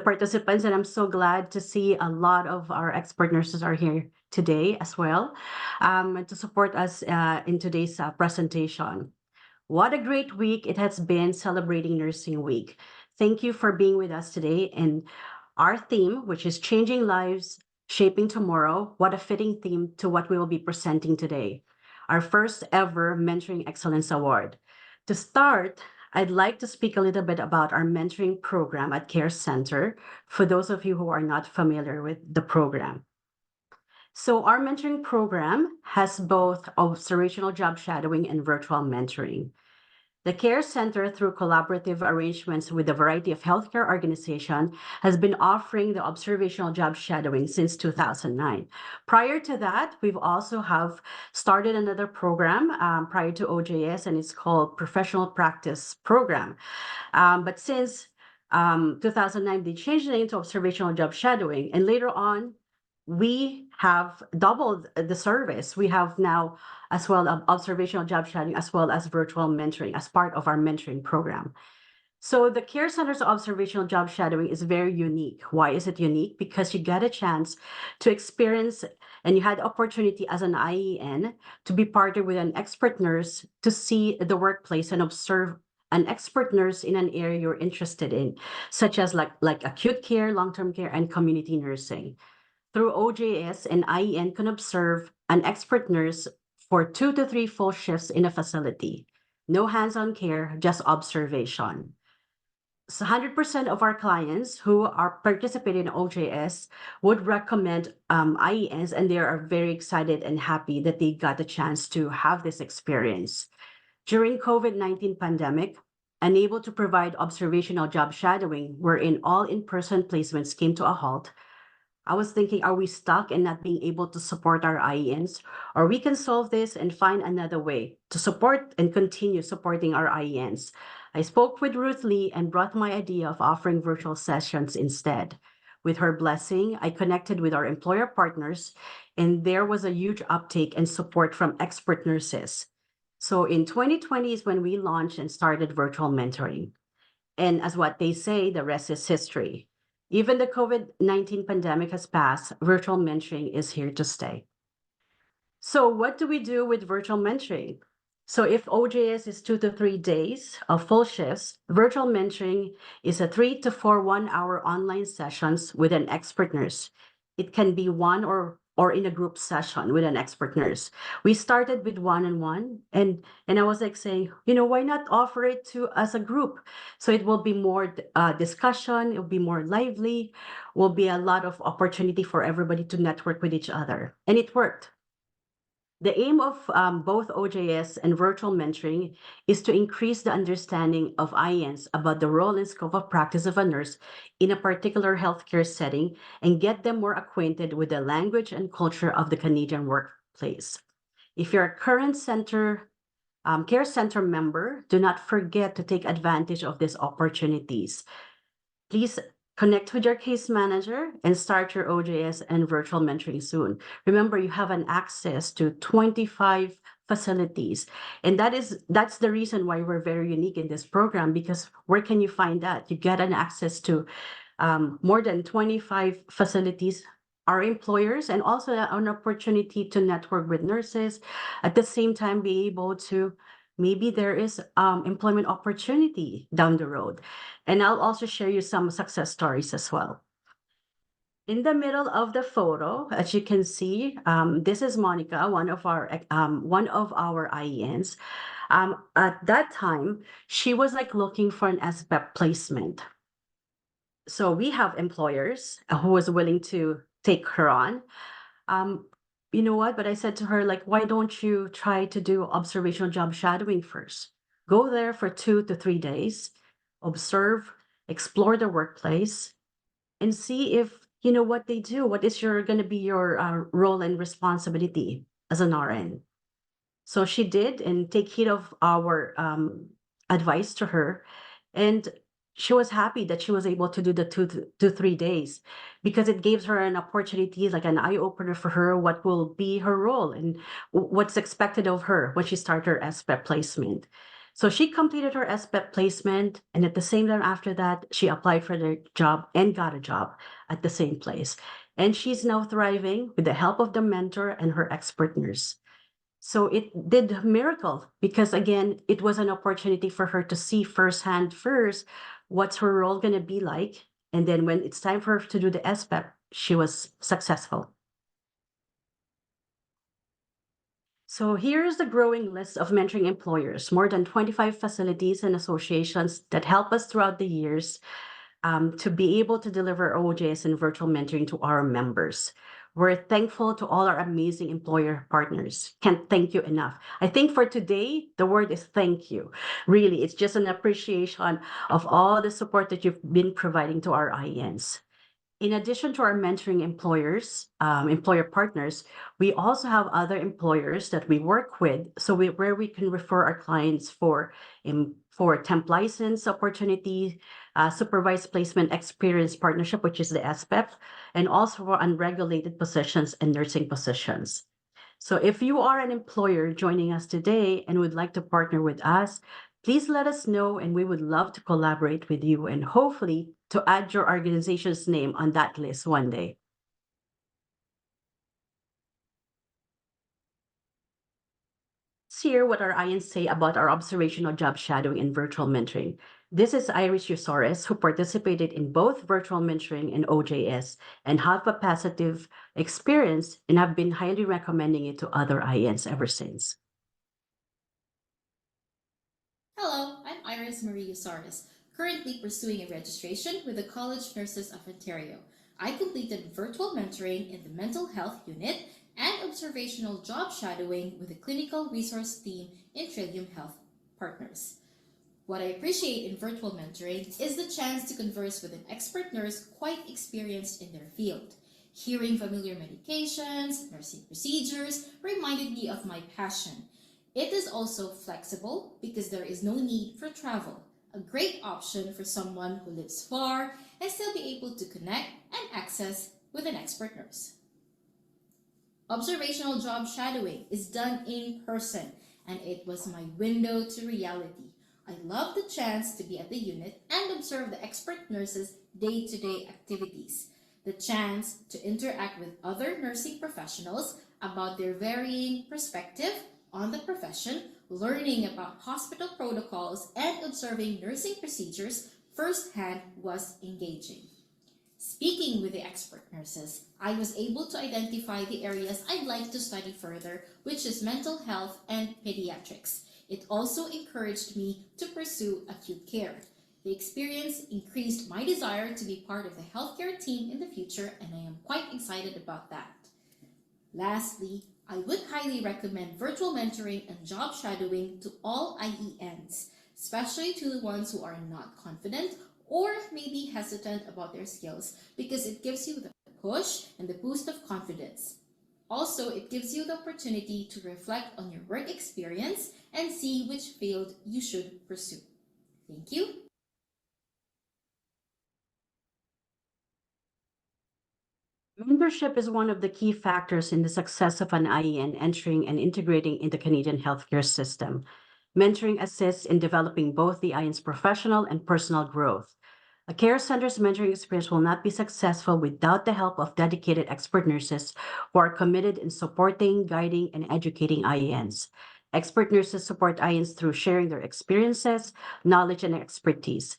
S5: participants, and I'm so glad to see a lot of our expert nurses are here today as well, to support us in today's presentation. What a great week it has been celebrating Nursing Week. Thank you for being with us today. And our theme, which is Changing Lives, Shaping Tomorrow, what a fitting theme to what we will be presenting today. Our first ever Mentoring Excellence Award. To start, I'd like to speak a little bit about our mentoring program at Care Center for those of you who are not familiar with the program. So our mentoring program has both observational job shadowing and virtual mentoring. The Care Center, through collaborative arrangements with a variety of healthcare organizations, has been offering the observational job shadowing since 2009. Prior to that, we've also have started another program prior to OJS, and it's called Professional Practice Program. But since 2009, they changed the name to observational job shadowing, and later on, we have doubled the service. We have now as well observational job shadowing as well as virtual mentoring as part of our mentoring program. So the Care Center's observational job shadowing is very unique. Why is it unique? Because you get a chance to experience, and you had opportunity as an IEN to be partnered with an expert nurse to see the workplace and observe an expert nurse in an area you're interested in, such as like acute care, long-term care, and community nursing. Through OJS, an IEN can observe an expert nurse for 2 to 3 full shifts in a facility. No hands-on care, just observation. So 100% of our clients who are participating in OJS would recommend IENs, and they are very excited and happy that they got the chance to have this experience. During COVID-19 pandemic, unable to provide observational job shadowing, wherein all in-person placements came to a halt, I was thinking, are we stuck in not being able to support our IENs? Or we can solve this and find another way to support and continue supporting our IENs. I spoke with Ruth Lee and brought my idea of offering virtual sessions instead. With her blessing, I connected with our employer partners, and there was a huge uptake and support from expert nurses. So in 2020 is when we launched and started virtual mentoring. And as what they say, the rest is history. Even the COVID-19 pandemic has passed, virtual mentoring is here to stay. So what do we do with virtual mentoring? So if OJS is 2 to 3 days of full shifts, virtual mentoring is a 3 to 4 1-hour online sessions with an expert nurse. It can be one or in a group session with an expert nurse. We started with one-on-one, and I was like saying, why not offer it to as a group? So it will be more discussion, it will be more lively, will be a lot of opportunity for everybody to network with each other. And it worked. The aim of both OJS and virtual mentoring is to increase the understanding of IENs about the role and scope of practice of a nurse in a particular healthcare setting and get them more acquainted with the language and culture of the Canadian workplace. If you're a current Care Center member, do not forget to take advantage of these opportunities. Please connect with your case manager and start your OJS and virtual mentoring soon. Remember, you have an access to 25 facilities. And that's the reason why we're very unique in this program, because where can you find that? You get an access to more than 25 facilities, our employers, and also an opportunity to network with nurses. At the same time, be able to maybe there is employment opportunity down the road. And I'll also share you some success stories as well. In the middle of the photo, as you can see, this is Monica, one of our IENs. At that time, she was like looking for an SBEP placement. So we have employers who was willing to take her on. You know what? But I said to her, like, why don't you try to do observational job shadowing first? Go there for 2 to 3 days, observe, explore the workplace, and see if, what they do. What is going to be your role and responsibility as an RN? So she did, and take heed of our advice to her. And she was happy that she was able to do the 2 to 3 days, because it gives her an opportunity, like an eye opener for her, what will be her role and what's expected of her when she started her SBEP placement. So she completed her SBEP placement, and at the same time after that, she applied for the job and got a job at the same place. And she's now thriving with the help of the mentor and her expert nurse. So it did a miracle, because again, it was an opportunity for her to see firsthand first what's her role going to be like. And then when it's time for her to do the SBEP, she was successful. So here's the growing list of mentoring employers, more than 25 facilities and associations that help us throughout the years to be able to deliver OJS and virtual mentoring to our members. We're thankful to all our amazing employer partners. Can't thank you enough. I think for today, the word is thank you. Really, it's just an appreciation of all the support that you've been providing to our IENs. In addition to our mentoring employer partners, we also have other employers that we work with. So where we can refer our clients for temp license opportunity, supervised placement experience partnership, which is the SPEP, and also for unregulated positions and nursing positions. So if you are an employer joining us today and would like to partner with us, please let us know, and we would love to collaborate with you and hopefully to add your organization's name on that list one day. Let's hear what our INs say about our observational job shadowing and virtual mentoring. This is Iris Usoris, who participated in both virtual mentoring and OJS and have a positive experience and have been highly recommending it to other INs ever since.
S6: Hello, I'm Iris Marie Usoris, currently pursuing a registration with the College of Nurses of Ontario. I completed virtual mentoring in the mental health unit and observational job shadowing with the clinical resource team in Trillium Health Partners. What I appreciate in virtual mentoring is the chance to converse with an expert nurse quite experienced in their field. Hearing familiar medications, nursing procedures reminded me of my passion. It is also flexible because there is no need for travel, a great option for someone who lives far and still be able to connect and access with an expert nurse. Observational job shadowing is done in person, and it was my window to reality. I love the chance to be at the unit and observe the expert nurses' day-to-day activities, the chance to interact with other nursing professionals about their varying perspective on the profession, learning about hospital protocols, and observing nursing procedures firsthand was engaging. Speaking with the expert nurses, I was able to identify the areas I'd like to study further, which is mental health and pediatrics. It also encouraged me to pursue acute care. The experience increased my desire to be part of the healthcare team in the future, and I am quite excited about that. Lastly, I would highly recommend virtual mentoring and job shadowing to all IENs, especially to the ones who are not confident or maybe hesitant about their skills, because it gives you the push and the boost of confidence. Also, it gives you the opportunity to reflect on your work experience and see which field you should pursue. Thank you.
S5: Mentorship is one of the key factors in the success of an IEN entering and integrating in the Canadian healthcare system. Mentoring assists in developing both the IEN's professional and personal growth. A care center's mentoring experience will not be successful without the help of dedicated expert nurses who are committed in supporting, guiding, and educating IENs. Expert nurses support IENs through sharing their experiences, knowledge, and expertise.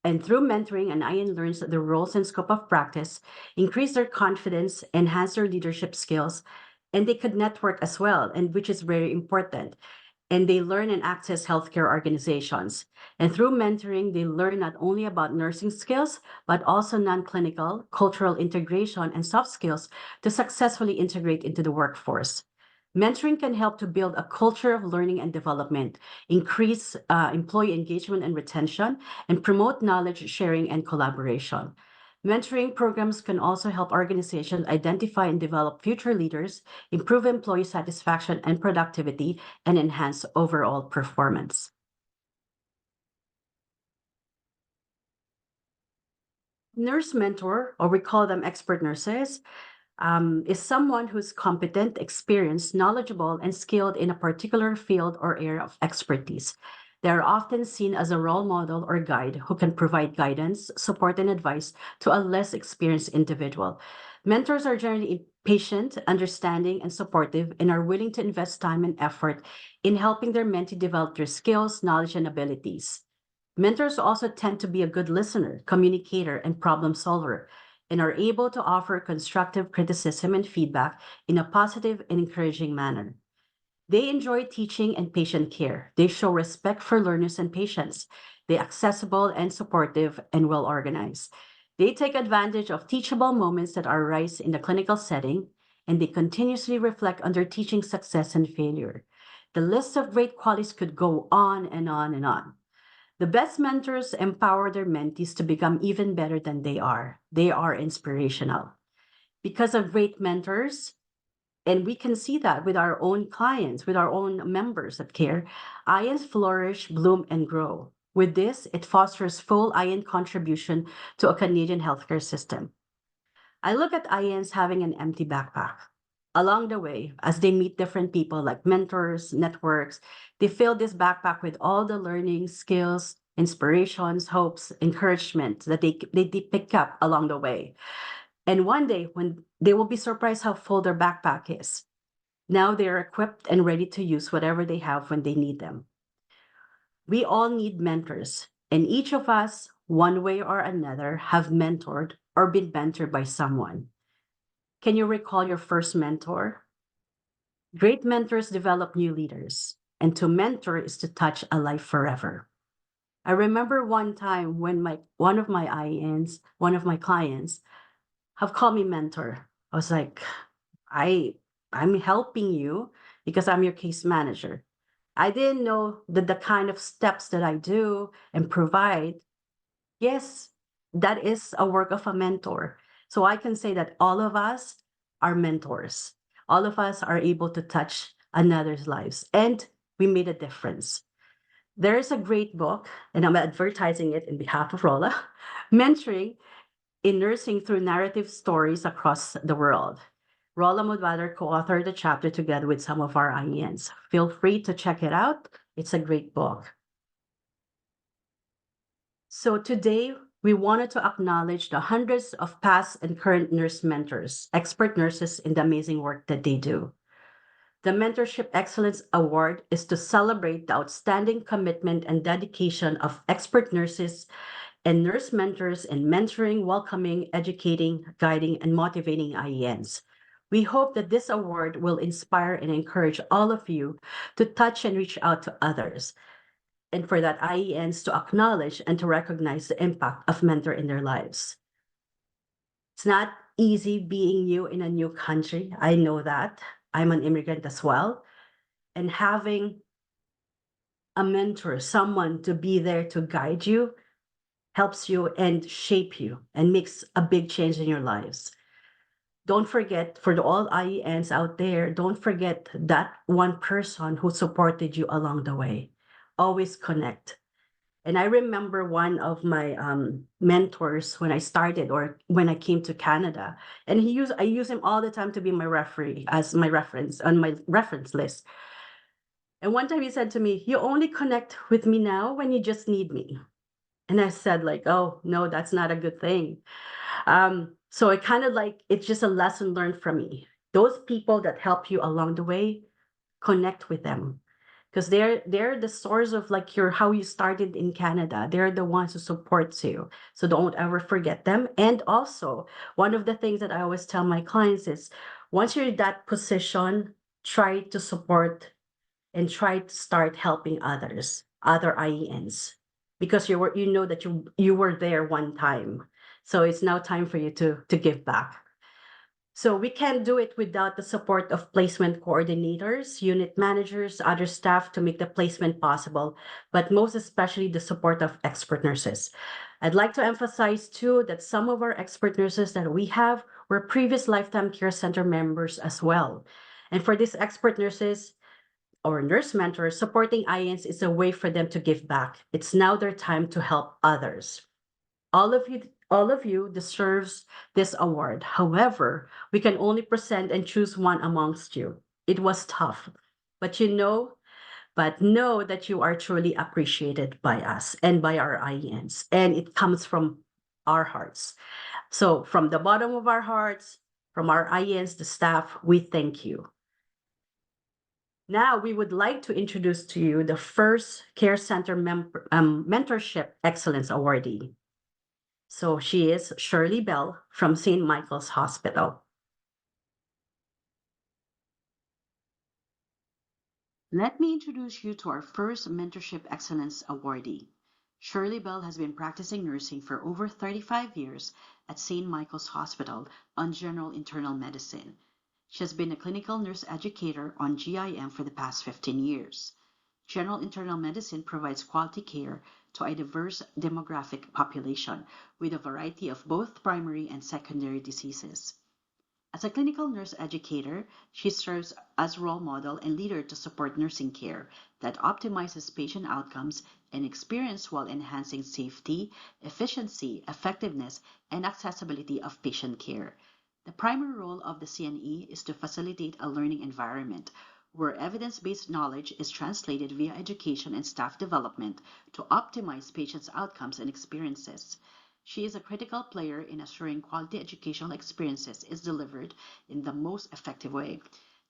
S5: And through mentoring, an IEN learns the roles and scope of practice, increase their confidence, enhance their leadership skills, and they could network as well, and which is very important. And they learn and access healthcare organizations. And through mentoring, they learn not only about nursing skills, but also non-clinical, cultural integration, and soft skills to successfully integrate into the workforce. Mentoring can help to build a culture of learning and development, increase employee engagement and retention, and promote knowledge sharing and collaboration. Mentoring programs can also help organizations identify and develop future leaders, improve employee satisfaction and productivity, and enhance overall performance. Nurse mentor, or we call them expert nurses, is someone who's competent, experienced, knowledgeable, and skilled in a particular field or area of expertise. They are often seen as a role model or guide who can provide guidance, support, and advice to a less experienced individual. Mentors are generally patient, understanding, and supportive, and are willing to invest time and effort in helping their mentee develop their skills, knowledge, and abilities. Mentors also tend to be a good listener, communicator, and problem solver, and are able to offer constructive criticism and feedback in a positive and encouraging manner. They enjoy teaching and patient care. They show respect for learners and patients. They're accessible and supportive and well organized. They take advantage of teachable moments that arise in the clinical setting, and they continuously reflect on their teaching success and failure. The list of great qualities could go on and on and on. The best mentors empower their mentees to become even better than they are. They are inspirational. Because of great mentors, and we can see that with our own clients, with our own members at CARE, IANs flourish, bloom, and grow. With this, it fosters full IAN contribution to a Canadian healthcare system. I look at IANs having an empty backpack. Along the way, as they meet different people like mentors, networks, they fill this backpack with all the learning, skills, inspirations, hopes, encouragement that they pick up along the way. And one day, when they will be surprised how full their backpack is. Now they're equipped and ready to use whatever they have when they need them. We all need mentors, and each of us, one way or another, have mentored or been mentored by someone. Can you recall your first mentor? Great mentors develop new leaders, and to mentor is to touch a life forever. I remember one time when one of my IANs, one of my clients, have called me mentor. I was like, I'm helping you because I'm your case manager. I didn't know that the kind of steps that I do and provide, yes, that is a work of a mentor. So I can say that all of us are mentors. All of us are able to touch another's lives, and we made a difference. There is a great book, and I'm advertising it in behalf of Rolla, Mentoring in Nursing Through Narrative Stories Across the World. Rolla Mudwader co-authored the chapter together with some of our IANs. Feel free to check it out. It's a great book. So today, we wanted to acknowledge the hundreds of past and current nurse mentors, expert nurses in the amazing work that they do. The Mentorship Excellence Award is to celebrate the outstanding commitment and dedication of expert nurses and nurse mentors in mentoring, welcoming, educating, guiding, and motivating IANs. We hope that this award will inspire and encourage all of you to touch and reach out to others, and for that IANs to acknowledge and to recognize the impact of mentor in their lives. It's not easy being new in a new country. I know that. I'm an immigrant as well. And having a mentor, someone to be there to guide you, helps you and shape you and makes a big change in your lives. Don't forget, for all IANs out there, don't forget that one person who supported you along the way. Always connect. And I remember one of my mentors when I started or when I came to Canada, and I use him all the time to be my referee, as my reference on my reference list. And one time he said to me, "You only connect with me now when you just need me." And I said like, "Oh, no, that's not a good thing." So it kind of like, it's just a lesson learned from me. Those people that help you along the way, connect with them. Because they're the source of like how you started in Canada. They're the ones who support you. So don't ever forget them. And also, one of the things that I always tell my clients is, once you're in that position, try to support and try to start helping others, other IANs, because you know that you were there one time. So it's now time for you to give back. So we can't do it without the support of placement coordinators, unit managers, other staff to make the placement possible, but most especially the support of expert nurses. I'd like to emphasize too that some of our expert nurses that we have were previous Lifetime Care Center members as well. And for these expert nurses or nurse mentors, supporting IANs is a way for them to give back. It's now their time to help others. All of you deserves this award. However, we can only present and choose one amongst you. It was tough, but know that you are truly appreciated by us and by our IANs, and it comes from our hearts. So from the bottom of our hearts, from our IANs, the staff, we thank you. Now, we would like to introduce to you the first Care Center Mentorship Excellence Awardee. So she is Shirley Bell from St. Michael's Hospital. Let me introduce you to our first Mentorship Excellence awardee. Shirley Bell has been practicing nursing for over 35 years at St. Michael's Hospital on general internal medicine. She has been a clinical nurse educator on GIM for the past 15 years. General internal medicine provides quality care to a diverse demographic population with a variety of both primary and secondary diseases. As a clinical nurse educator, she serves as role model and leader to support nursing care that optimizes patient outcomes and experience while enhancing safety, efficiency, effectiveness, and accessibility of patient care. The primary role of the CNE is to facilitate a learning environment where evidence-based knowledge is translated via education and staff development to optimize patients' outcomes and experiences. She is a critical player in assuring quality educational experiences is delivered in the most effective way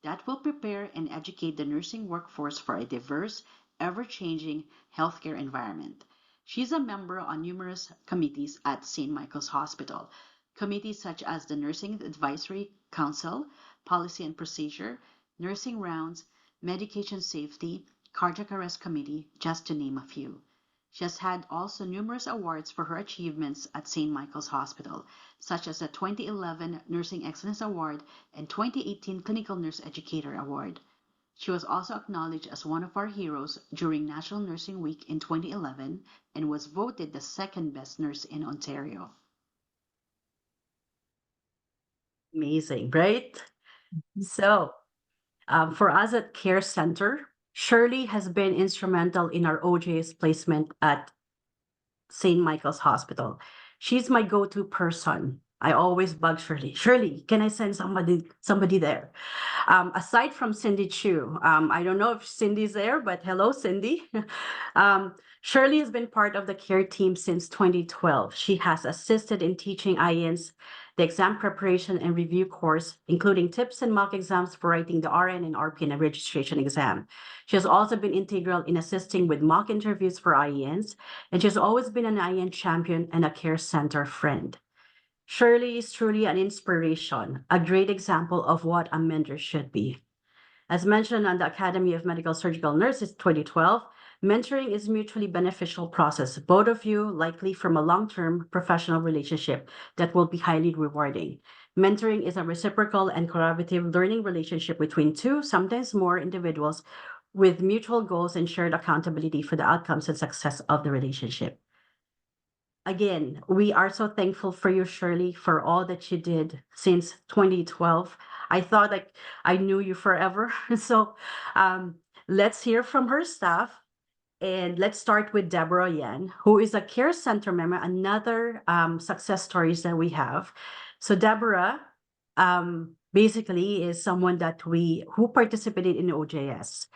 S5: that will prepare and educate the nursing workforce for a diverse, ever-changing healthcare environment. She is a member on numerous committees at St. Michael's Hospital, committees such as the Nursing Advisory Council, Policy and Procedure, Nursing Rounds, Medication Safety, Cardiac Arrest Committee, just to name a few. She has had also numerous awards for her achievements at St. Michael's Hospital, such as the 2011 Nursing Excellence Award and 2018 Clinical Nurse Educator Award. She was also acknowledged as one of our heroes during National Nursing Week in 2011 and was voted the second best nurse in Ontario. Amazing, right? So, for us at Care Center, Shirley has been instrumental in our OJS placement at St. Michael's Hospital. She's my go-to person. I always bug Shirley. Shirley, can I send somebody there? Aside from Cindy Chu, I don't know if Cindy's there, but hello, Cindy. Shirley has been part of the care team since 2012. She has assisted in teaching INs the exam preparation and review course, including tips and mock exams for writing the RN and RPN registration exam. She has also been integral in assisting with mock interviews for IENs, and she has always been an IEN champion and a care center friend. Shirley is truly an inspiration, a great example of what a mentor should be. As mentioned on the Academy of Medical Surgical Nurses 2012, mentoring is a mutually beneficial process, both of you likely from a long-term professional relationship that will be highly rewarding. Mentoring is a reciprocal and collaborative learning relationship between two, sometimes more individuals with mutual goals and shared accountability for the outcomes and success of the relationship. Again, we are so thankful for you, Shirley, for all that you did since 2012. I thought like I knew you forever. So let's hear from her staff. And let's start with Deborah Yan, who is a care center member, another success stories that we have. So Deborah basically is someone that who participated in OJS.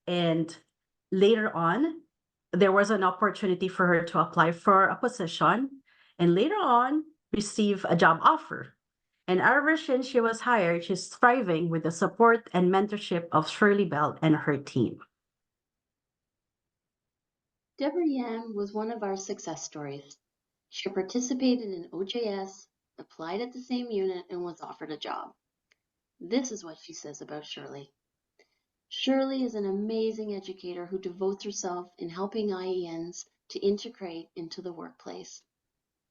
S5: And later on, there was an opportunity for her to apply for a position and later on receive a job offer. And ever since she was hired, she's thriving with the support and mentorship of Shirley Bell and her team.
S7: Deborah Yan was one of our success stories. She participated in OJS, applied at the same unit, and was offered a job. This is what she says about Shirley. Shirley is an amazing educator who devotes herself in helping IENs to integrate into the workplace.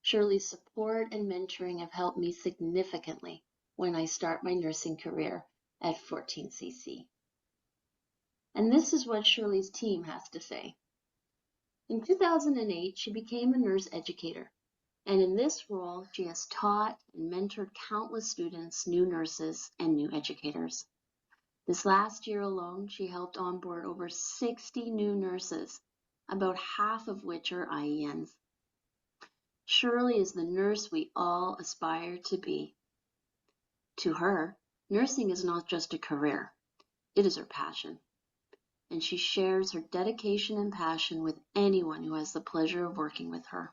S7: Shirley's support and mentoring have helped me significantly when I start my nursing career at 14CC. And this is what Shirley's team has to say. In 2008, she became a nurse educator, and in this role, she has taught and mentored countless students, new nurses, and new educators. This last year alone, she helped onboard over 60 new nurses, about half of which are IENs. Shirley is the nurse we all aspire to be. To her, nursing is not just a career, it is her passion. And she shares her dedication and passion with anyone who has the pleasure of working with her.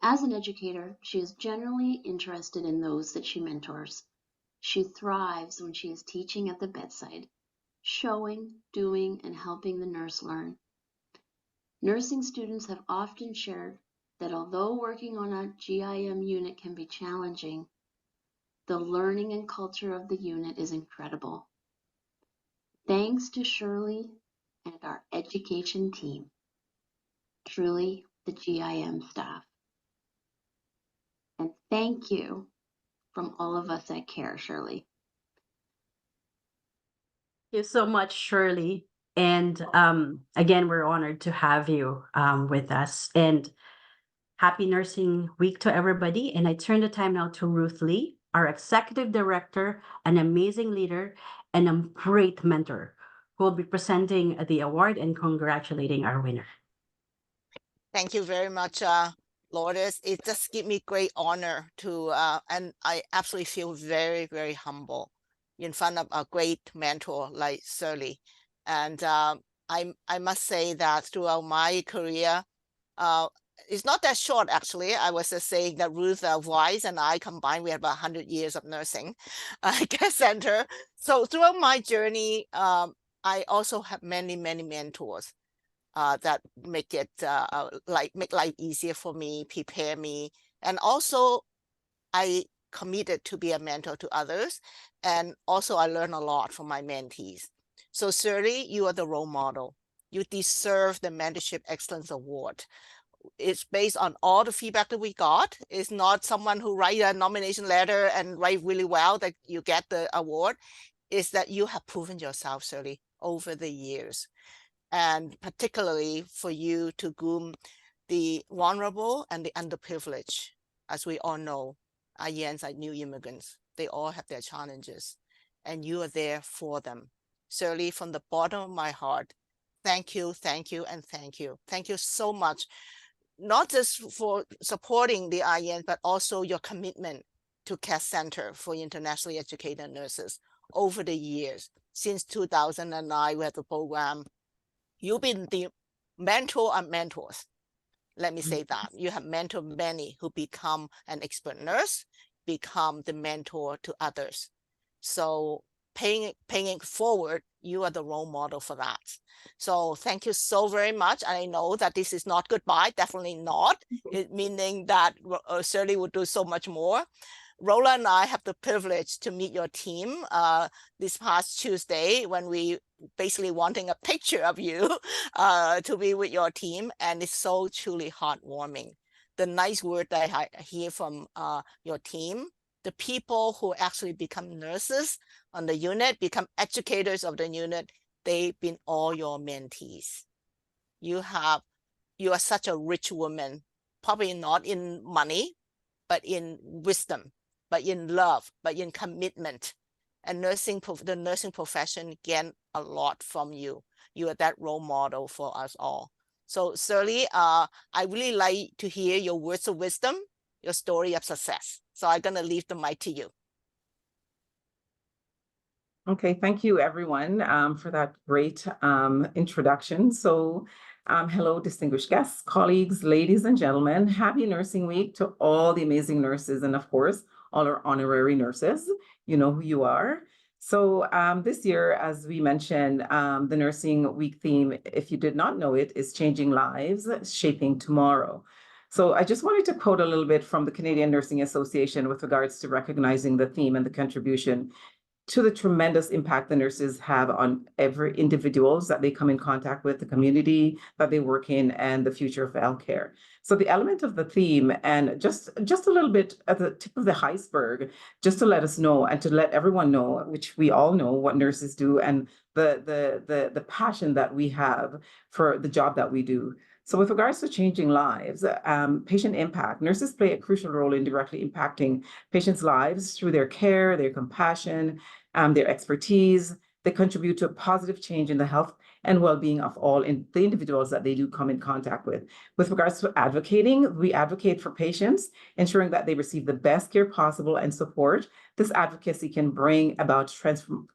S7: As an educator, she is generally interested in those that she mentors. She thrives when she is teaching at the bedside, showing, doing, and helping the nurse learn. Nursing students have often shared that although working on a GIM unit can be challenging, the learning and culture of the unit is incredible. Thanks to Shirley and our education team. Truly, the GIM staff. And thank you from all of us at CARE, Shirley.
S5: Thank you so much, Shirley. And again, we're honored to have you with us. And happy Nursing Week to everybody. And I turn the time now to Ruth Lee, our Executive Director, an amazing leader, and a great mentor, who will be presenting the award and congratulating our winner.
S8: Thank you very much, Lourdes. It just gives me great honor to, and I absolutely feel very, very humble in front of a great mentor like Shirley. And I must say that throughout my career, it's not that short, actually. I was just saying that Ruth Weiss and I combined, we have about 100 years of nursing care center. So throughout my journey, I also have many, many mentors that make it make life easier for me, prepare me. And also I committed to be a mentor to others. And also I learn a lot from my mentees. So Shirley, you are the role model. You deserve the Mentorship Excellence Award. It's based on all the feedback that we got. It's not someone who write a nomination letter and write really well that you get the award. It's that you have proven yourself, Shirley, over the years. And particularly for you to groom the vulnerable and the underprivileged. As we all know, IENs are new immigrants. They all have their challenges, and you are there for them. Shirley, from the bottom of my heart, thank you, thank you, and thank you. Thank you so much, not just for supporting the IEN, but also your commitment to CARE Center for Internationally Educated Nurses over the years. Since 2009, we have the program. You've been the mentor of mentors. Let me say that. You have mentored many who become an expert nurse, become the mentor to others. So paying it forward, you are the role model for that. So thank you so very much. And I know that this is not goodbye, definitely not, meaning that Shirley will do so much more. Rola and I have the privilege to meet your team this past Tuesday when we basically wanting a picture of you to be with your team. And it's so truly heartwarming. The nice word that I hear from your team, the people who actually become nurses on the unit, become educators of the unit, they've been all your mentees. You are such a rich woman, probably not in money, but in wisdom, but in love, but in commitment. And the nursing profession gain a lot from you. You are that role model for us all. So Shirley, I really like to hear your words of wisdom, your story of success. So I'm gonna leave the mic to you.
S9: Okay, thank you everyone for that great introduction. So hello, distinguished guests, colleagues, ladies and gentlemen. Happy Nursing Week to all the amazing nurses and of course, all our honorary nurses. You know who you are. So this year, as we mentioned, the Nursing Week theme, if you did not know it, is Changing Lives, Shaping Tomorrow. So I just wanted to quote a little bit from the Canadian Nursing Association with regards to recognizing the theme and the contribution to the tremendous impact the nurses have on every individuals that they come in contact with, the community that they work in, and the future of healthcare. So the element of the theme, and just a little bit at the tip of the iceberg, just to let us know and to let everyone know, which we all know what nurses do and the passion that we have for the job that we do. So with regards to changing lives, patient impact, nurses play a crucial role in directly impacting patients' lives through their care, their compassion, their expertise. They contribute to a positive change in the health and well-being of all the individuals that they do come in contact with. With regards to advocating, we advocate for patients, ensuring that they receive the best care possible and support. This advocacy can bring about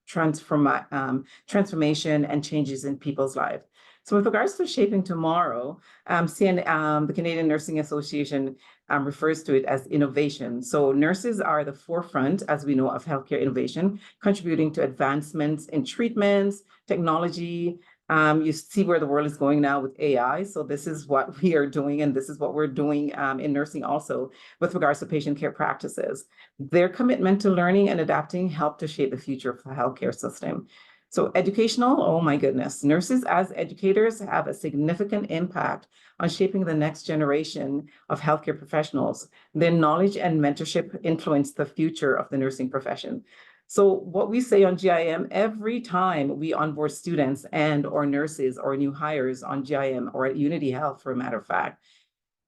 S9: transformation and changes in people's lives. So with regards to Shaping Tomorrow, the Canadian Nursing Association refers to it as innovation. So nurses are the forefront, as we know, of healthcare innovation, contributing to advancements in treatments, technology. You see where the world is going now with AI. So this is what we are doing, and this is what we're doing in nursing also with regards to patient care practices. Their commitment to learning and adapting help to shape the future of the healthcare system. So educational, oh my goodness, nurses as educators have a significant impact on shaping the next generation of healthcare professionals. Their knowledge and mentorship influence the future of the nursing profession. So what we say on GIM every time we onboard students and or nurses or new hires on GIM or at Unity Health, for a matter of fact,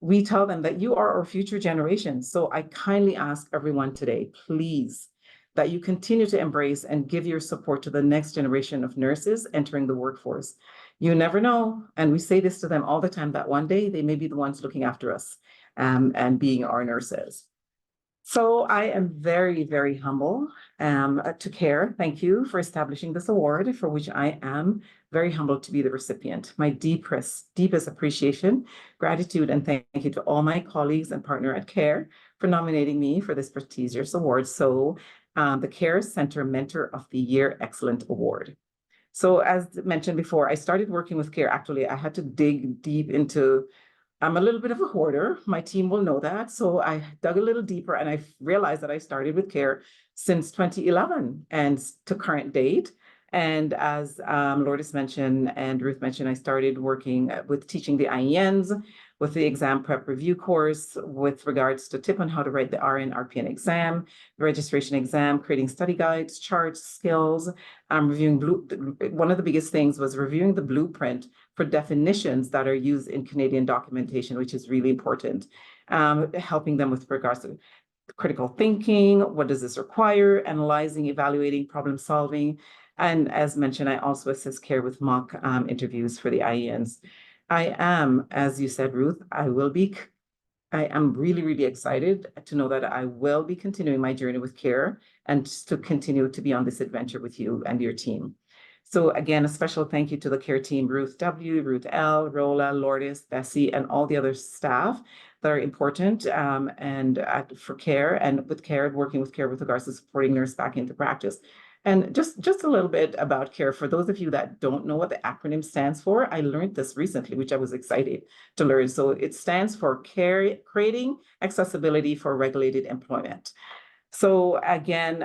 S9: we tell them that you are our future generation. So I kindly ask everyone today, please, that you continue to embrace and give your support to the next generation of nurses entering the workforce. You never know, and we say this to them all the time, that one day they may be the ones looking after us and being our nurses. So I am very, very humble to CARE. Thank you for establishing this award, for which I am very humbled to be the recipient. My deepest appreciation, gratitude, and thank you to all my colleagues and partner at CARE for nominating me for this prestigious award. So the CARE Center Mentor of the Year Excellent Award. So as mentioned before, I started working with CARE. Actually, I had to dig deep into, I'm a little bit of a hoarder. My team will know that. So I dug a little deeper and I realized that I started with CARE since 2011 and to current date. And as Lourdes mentioned and Ruth mentioned, I started working with teaching the IENs, with the exam prep review course, with regards to tip on how to write the RN, RPN exam, the registration exam, creating study guides, charts, skills, reviewing one of the biggest things was reviewing the blueprint for definitions that are used in Canadian documentation, which is really important, helping them with regards to critical thinking, what does this require, analyzing, evaluating, problem solving. And as mentioned, I also assist CARE with mock interviews for the IENs. I am, as you said, Ruth, I am really, really excited to know that I will be continuing my journey with CARE and to continue to be on this adventure with you and your team. So again, a special thank you to the CARE team, Ruth W., Ruth L., Rola, Lourdes, Bessie, and all the other staff that are important for CARE and with CARE, working with CARE with regards to supporting nurse back into practice. And just a little bit about CARE. For those of you that don't know what the acronym stands for, I learned this recently, which I was excited to learn. So it stands for Creating Accessibility for Regulated Employment. So again,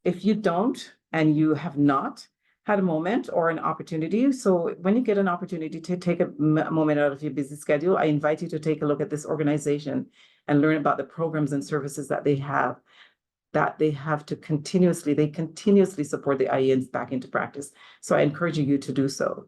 S9: if you don't and you have not had a moment or an opportunity, so when you get an opportunity to take a moment out of your busy schedule, I invite you to take a look at this organization and learn about the programs and services that they have to continuously support the IENs back into practice. So I encourage you to do so.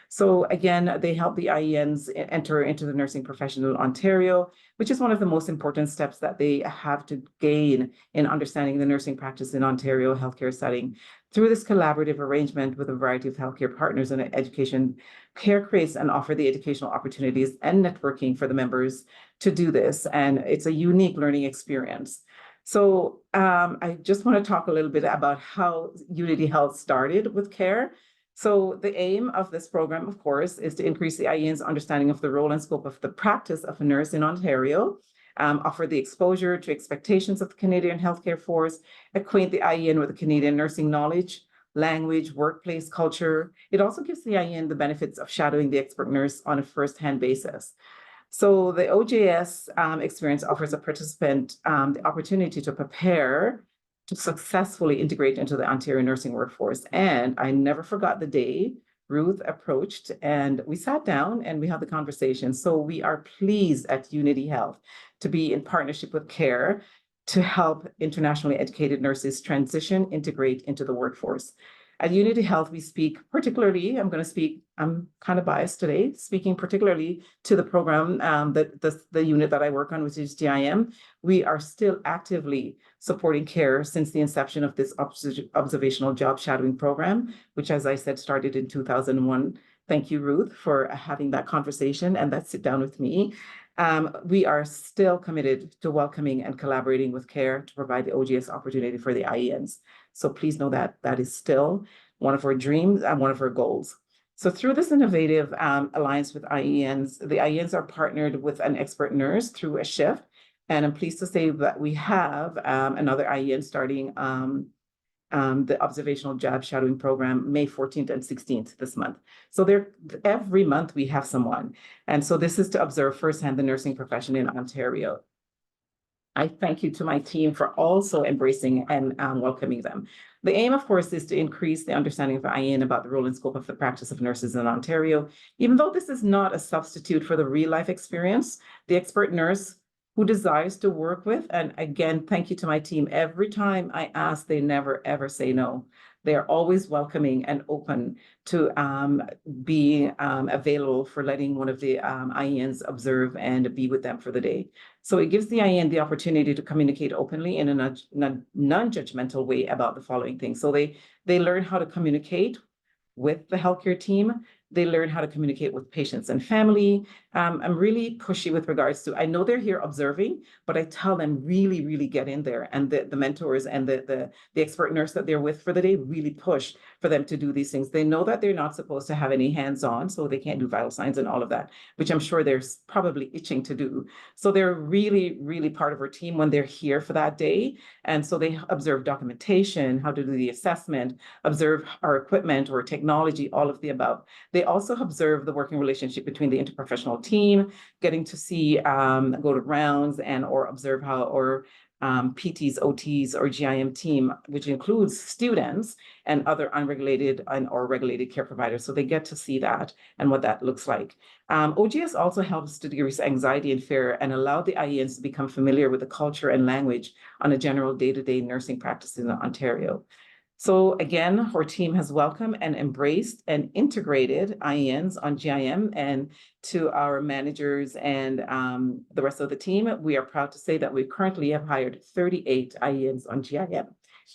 S9: So again, they help the IENs enter into the nursing profession in Ontario, which is one of the most important steps that they have to gain in understanding the nursing practice in Ontario healthcare setting. Through this collaborative arrangement with a variety of healthcare partners in education, CARE creates and offers the educational opportunities and networking for the members to do this. And it's a unique learning experience. So I just want to talk a little bit about how Unity Health started with CARE. So the aim of this program, of course, is to increase the IEN's understanding of the role and scope of the practice of a nurse in Ontario, offer the exposure to expectations of the Canadian healthcare force, acquaint the IEN with the Canadian nursing knowledge, language, workplace culture. It also gives the IEN the benefits of shadowing the expert nurse on a first-hand basis. So the OJS experience offers a participant the opportunity to prepare to successfully integrate into the Ontario nursing workforce. And I never forgot the day Ruth approached and we sat down and we had the conversation. So we are pleased at Unity Health to be in partnership with CARE to help internationally educated nurses transition, integrate into the workforce. At Unity Health, we speak particularly, I'm kind of biased today, speaking particularly to the program, the unit that I work on, which is GIM. We are still actively supporting CARE since the inception of this observational job shadowing program, which, as I said, started in 2001. Thank you, Ruth, for having that conversation and that sit down with me. We are still committed to welcoming and collaborating with CARE to provide the OJS opportunity for the IENs. So please know that that is still one of our dreams and one of our goals. So through this innovative alliance with IENs, the IENs are partnered with an expert nurse through a shift. And I'm pleased to say that we have another IEN starting the observational job shadowing program May 14th and 16th this month. So every month we have someone. And so this is to observe firsthand the nursing profession in Ontario. I thank you to my team for also embracing and welcoming them. The aim, of course, is to increase the understanding of IEN about the role and scope of the practice of nurses in Ontario. Even though this is not a substitute for the real life experience, the expert nurse who desires to work with, and again, thank you to my team. Every time I ask, they never, ever say no. They are always welcoming and open to be available for letting one of the IENs observe and be with them for the day. So it gives the IEN the opportunity to communicate openly in a non-judgmental way about the following things. So they learn how to communicate with the healthcare team. They learn how to communicate with patients and family. I'm really pushy with regards to, I know they're here observing, but I tell them really, really get in there. And the mentors and the expert nurse that they're with for the day really push for them to do these things. They know that they're not supposed to have any hands-on, so they can't do vital signs and all of that, which I'm sure they're probably itching to do. So they're really, really part of our team when they're here for that day. And so they observe documentation, how to do the assessment, observe our equipment or technology, all of the above. They also observe the working relationship between the interprofessional team, getting to see, go to rounds and or observe how or PTs, OTs, or GIM team, which includes students and other unregulated and or regulated care providers. So they get to see that and what that looks like. OGS also helps to decrease anxiety and fear and allow the IENs to become familiar with the culture and language on a general day-to-day nursing practice in Ontario. So again, our team has welcomed and embraced and integrated IENs on GIM, and to our managers and the rest of the team, we are proud to say that we currently have hired 38 IENs on GIM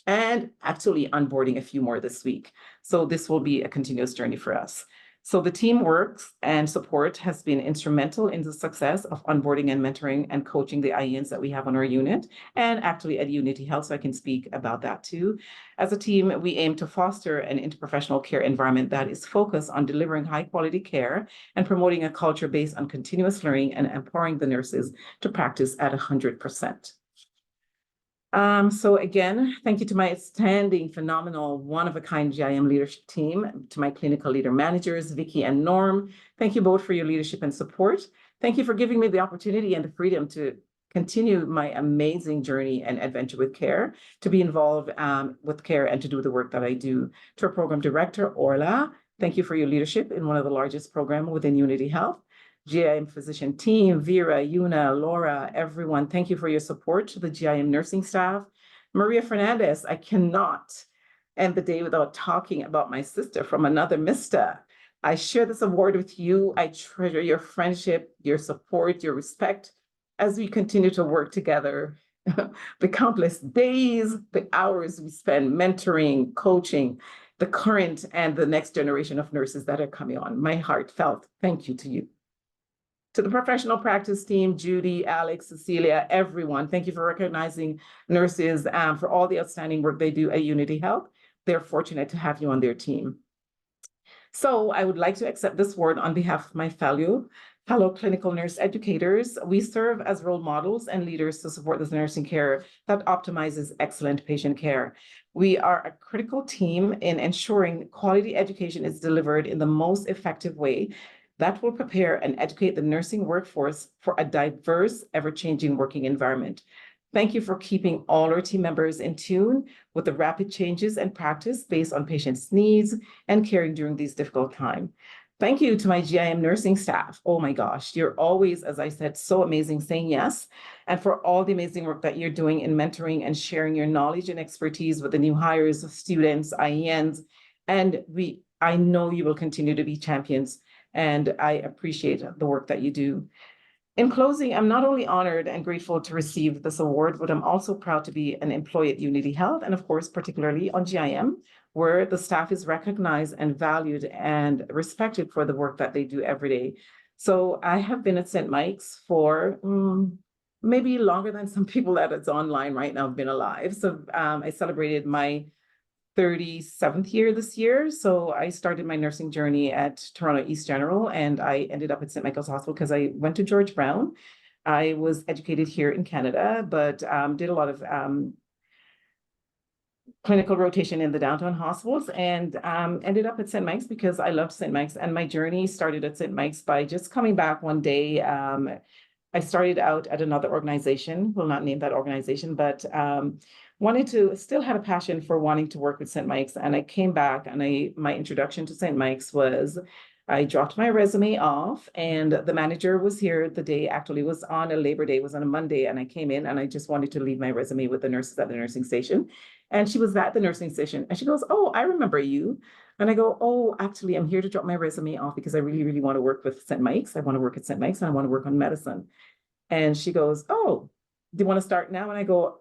S9: and actually onboarding a few more this week. So this will be a continuous journey for us. So the team works and support has been instrumental in the success of onboarding and mentoring and coaching the IENs that we have on our unit and actually at Unity Health, so I can speak about that too. As a team, we aim to foster an interprofessional care environment that is focused on delivering high quality care and promoting a culture based on continuous learning and empowering the nurses to practice at 100%. So again, thank you to my outstanding, phenomenal, one-of-a-kind GIM leadership team, to my clinical leader managers, Vicky and Norm. Thank you both for your leadership and support. Thank you for giving me the opportunity and the freedom to continue my amazing journey and adventure with care, to be involved with care and to do the work that I do. To our program director, Orla, thank you for your leadership in one of the largest programs within Unity Health. GIM physician team, Vera, Yuna, Laura, everyone, thank you for your support to the GIM nursing staff. Maria Fernandez, I cannot end the day without talking about my sister from another mister. I share this award with you. I treasure your friendship, your support, your respect as we continue to work together. The countless days, the hours we spend mentoring, coaching the current and the next generation of nurses that are coming on. My heartfelt thank you to you. To the professional practice team, Judy, Alex, Cecilia, everyone, thank you for recognizing nurses for all the outstanding work they do at Unity Health. They're fortunate to have you on their team. So I would like to accept this award on behalf of my fellow clinical nurse educators. We serve as role models and leaders to support this nursing care that optimizes excellent patient care. We are a critical team in ensuring quality education is delivered in the most effective way that will prepare and educate the nursing workforce for a diverse, ever-changing working environment. Thank you for keeping all our team members in tune with the rapid changes and practice based on patients' needs and caring during these difficult times. Thank you to my GIM nursing staff. Oh my gosh, you're always, as I said, so amazing saying yes. And for all the amazing work that you're doing in mentoring and sharing your knowledge and expertise with the new hires, students, IENs. And I know you will continue to be champions, and I appreciate the work that you do. In closing, I'm not only honored and grateful to receive this award, but I'm also proud to be an employee at Unity Health, and of course, particularly on GIM, where the staff is recognized and valued and respected for the work that they do every day. So I have been at St. Mike's for maybe longer than some people that it's online right now have been alive. So I celebrated my 37th year this year. So I started my nursing journey at Toronto East General, and I ended up at St. Michael's Hospital because I went to George Brown. I was educated here in Canada, but did a lot of clinical rotation in the downtown hospitals, and ended up at St. Mike's because I loved St. Mike's. And my journey started at St. Mike's by just coming back one day I started out at another organization, will not name that organization, but still had a passion for wanting to work with St. Mike's. And I came back and my introduction to St. Mike's was I dropped my resume off and the manager was here the day, actually was on a Labor Day, it was on a Monday. And I came in and I just wanted to leave my resume with the nurses at the nursing station. And she was at the nursing station and she goes, "Oh, I remember you." And I go, "Oh, actually, I'm here to drop my resume off because I really, really want to work with St. Mike's. I want to work at St. Mike's and I want to work on medicine." And she goes, "Oh, do you want to start now?" And I go,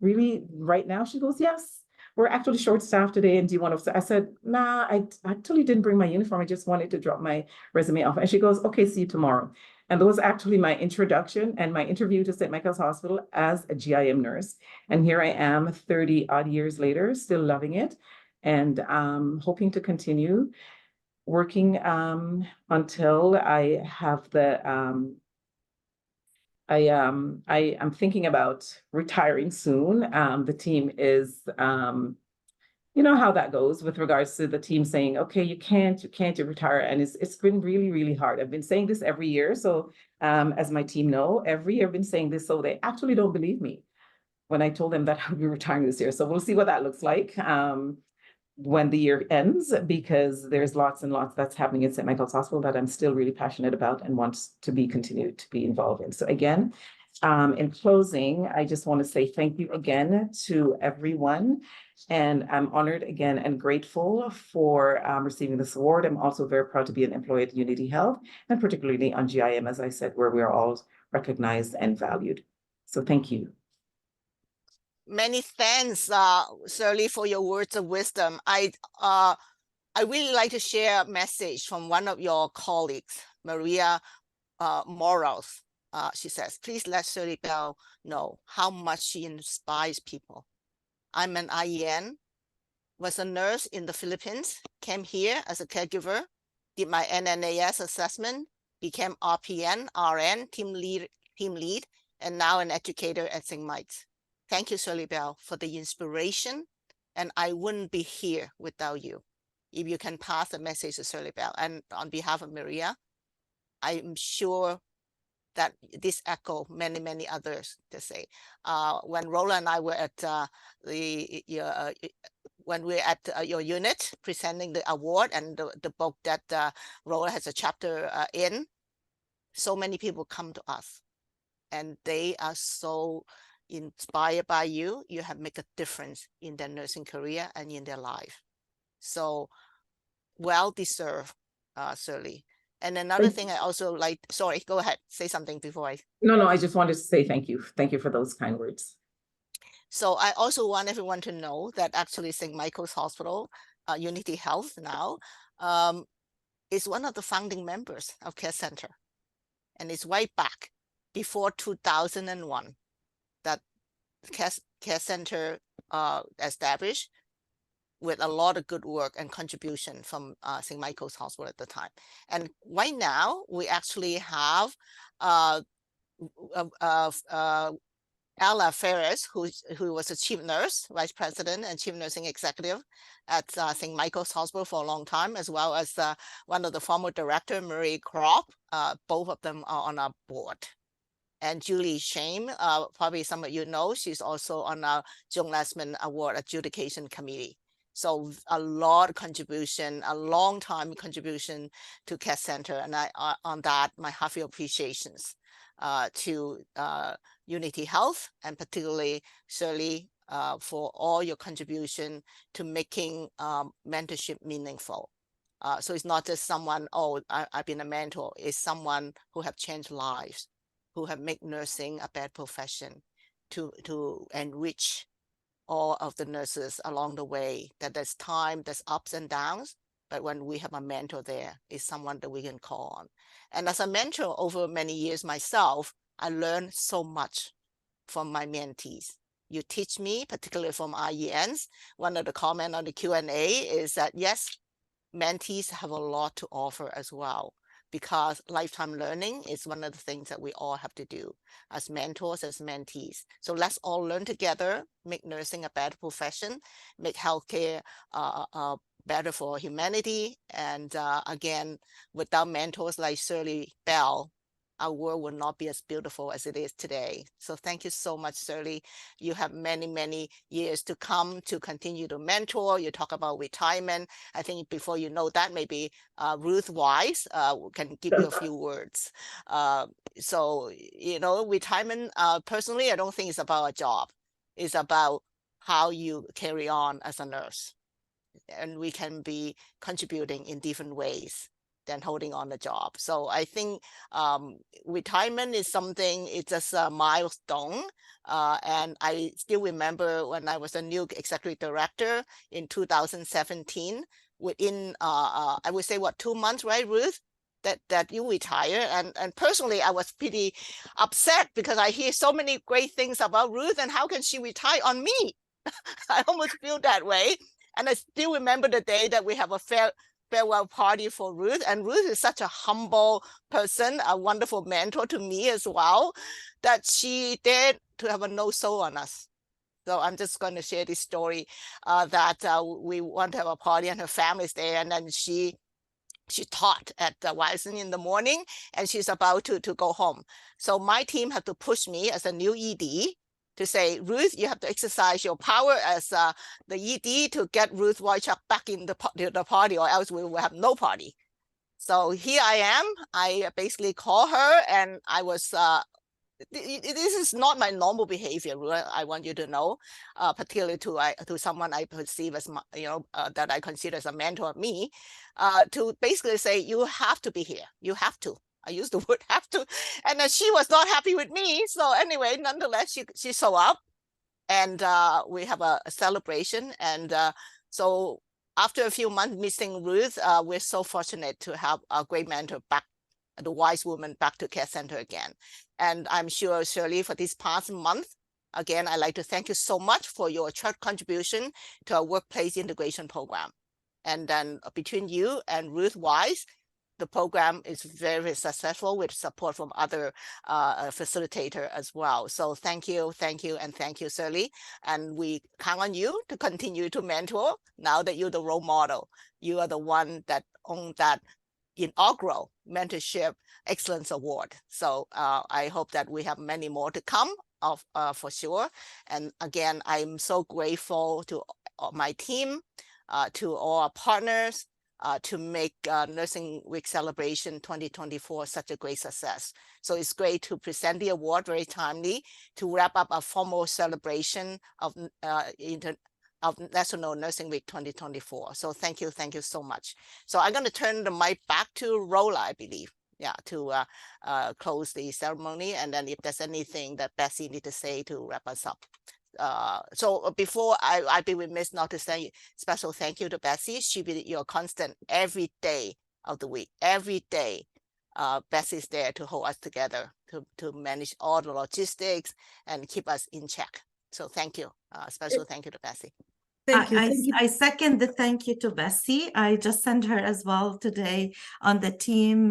S9: "Really, right now?" She goes, "Yes, we're actually short-staffed today. And do you want to?" I said, "Nah, I actually didn't bring my uniform. I just wanted to drop my resume off." And she goes, "Okay, see you tomorrow." And that was actually my introduction and my interview to St. Michael's Hospital as a GIM nurse. And here I am 30 odd years later, still loving it and hoping to continue working until I have the I am thinking about retiring soon. The team is you know how that goes with regards to the team saying, "Okay, you can't retire." And it's been really, really hard. I've been saying this every year. So as my team know, every year I've been saying this, so they actually don't believe me when I told them that I'll be retiring this year. So we'll see what that looks like when the year ends, because there's lots and lots that's happening at St. Michael's Hospital that I'm still really passionate about and want to be continued to be involved in. So again, in closing, I just want to say thank you again to everyone. And I'm honored again and grateful for receiving this award. I'm also very proud to be an employee at Unity Health, and particularly on GIM, as I said, where we are all recognized and valued. So thank you.
S8: Many thanks, Shirley, for your words of wisdom. I really like to share a message from one of your colleagues, Maria Morales. She says, "Please let Shirley Bell know how much she inspires people. I'm an IEN, was a nurse in the Philippines, came here as a caregiver, did my NNAS assessment, became RPN, RN, team lead, and now an educator at St. Mike's. Thank you, Shirley Bell, for the inspiration, and I wouldn't be here without you. If you can pass the message to Shirley Bell, and on behalf of Maria, I'm sure that this echo many, many others to say. When Roland and I were at when we're at your unit presenting the award and the book that Roland has a chapter in, so many people come to us and they are so inspired by you. You have made a difference in their nursing career and in their life. So well deserved, Shirley. And another thing I also like, sorry, go ahead, say something before I.
S9: No, I just wanted to say thank you. Thank you for those kind words.
S8: So I also want everyone to know that actually St. Michael's Hospital, Unity Health now, is one of the founding members of Care Center. And it's way back before 2001 that Care Center established, with a lot of good work and contribution from St. Michael's Hospital at the time. And right now, we actually have Ella Ferris, who was a chief nurse, vice president, and chief nursing executive at St. Michael's Hospital for a long time, as well as one of the former director, Marie Kropp. Both of them are on our board. And Julie Shame, probably some of you know, she's also on our Joan Lesman Award Adjudication Committee. So a lot of contribution, a long time contribution to Care Center. And on that, my hearty appreciations to Unity Health, and particularly Shirley, for all your contribution to making mentorship meaningful. So it's not just someone, "Oh, I've been a mentor." It's someone who have changed lives, who have made nursing a better profession, to enrich all of the nurses along the way. That there's time, there's ups and downs, but when we have a mentor there, it's someone that we can call on. And as a mentor over many years myself, I learned so much from my mentees. You teach me, particularly from IENs. One of the comments on the Q&A is that yes, mentees have a lot to offer as well, because lifetime learning is one of the things that we all have to do as mentors, as mentees. So let's all learn together, make nursing a better profession, make healthcare better for humanity. And again, without mentors like Shirley Bell, our world will not be as beautiful as it is today. So thank you so much, Shirley. You have many, many years to come to continue to mentor. You talk about retirement. I think before you know that, maybe Ruth Wise can give you a few words. So, you know, retirement, personally, I don't think it's about a job. It's about how you carry on as a nurse. And we can be contributing in different ways than holding on the job. So I think retirement is something, it's just a milestone. And I still remember when I was a new executive director in 2017, within, I would say, what, 2 months, right, Ruth? That you retire. And personally, I was pretty upset because I hear so many great things about Ruth, and how can she retire on me? I almost feel that way. And I still remember the day that we have a farewell party for Ruth. And Ruth is such a humble person, a wonderful mentor to me as well, that she dared to have a no soul on us. So I'm just going to share this story that we want to have a party and her family's there. And then she taught at Ryerson in the morning, and she's about to go home. So my team had to push me as a new ED to say, Ruth, you have to exercise your power as the ED to get Ruth Wojcik back in the party, or else we will have no party. So here I am. I basically call her, and I was, this is not my normal behavior, I want you to know, particularly to someone I perceive as, that I consider as a mentor of me, to basically say, you have to be here. You have to. I use the word have to. And she was not happy with me. So anyway, nonetheless, she showed up, and we have a celebration. And so after a few months missing Ruth, we're so fortunate to have a great mentor back, the wise woman, back to Care Center again. And I'm sure, Shirley, for this past month, again, I'd like to thank you so much for your contribution to our workplace integration program. And then between you and Ruth Wise, the program is very successful with support from other facilitator as well. So thank you, and thank you, Shirley. And we count on you to continue to mentor now that you're the role model. You are the one that owned that inaugural Mentorship Excellence Award. So I hope that we have many more to come for sure. And again, I'm so grateful to my team, to all our partners, to make Nursing Week Celebration 2024 such a great success. So it's great to present the award very timely to wrap up a formal celebration of National Nursing Week 2024. So thank you so much. So I'm going to turn the mic back to Rola, I believe, to close the ceremony. And then if there's anything that Bessie need to say to wrap us up. So before I'd be remiss not to say special thank you to Bessie. She be your constant every day of the week. Every day, Bessie's there to hold us together, to manage all the logistics and keep us in check. So thank you. Special thank you to Bessie.
S1: Thank you.
S2: I second the thank you to Bessie. I just sent her as well today on the team,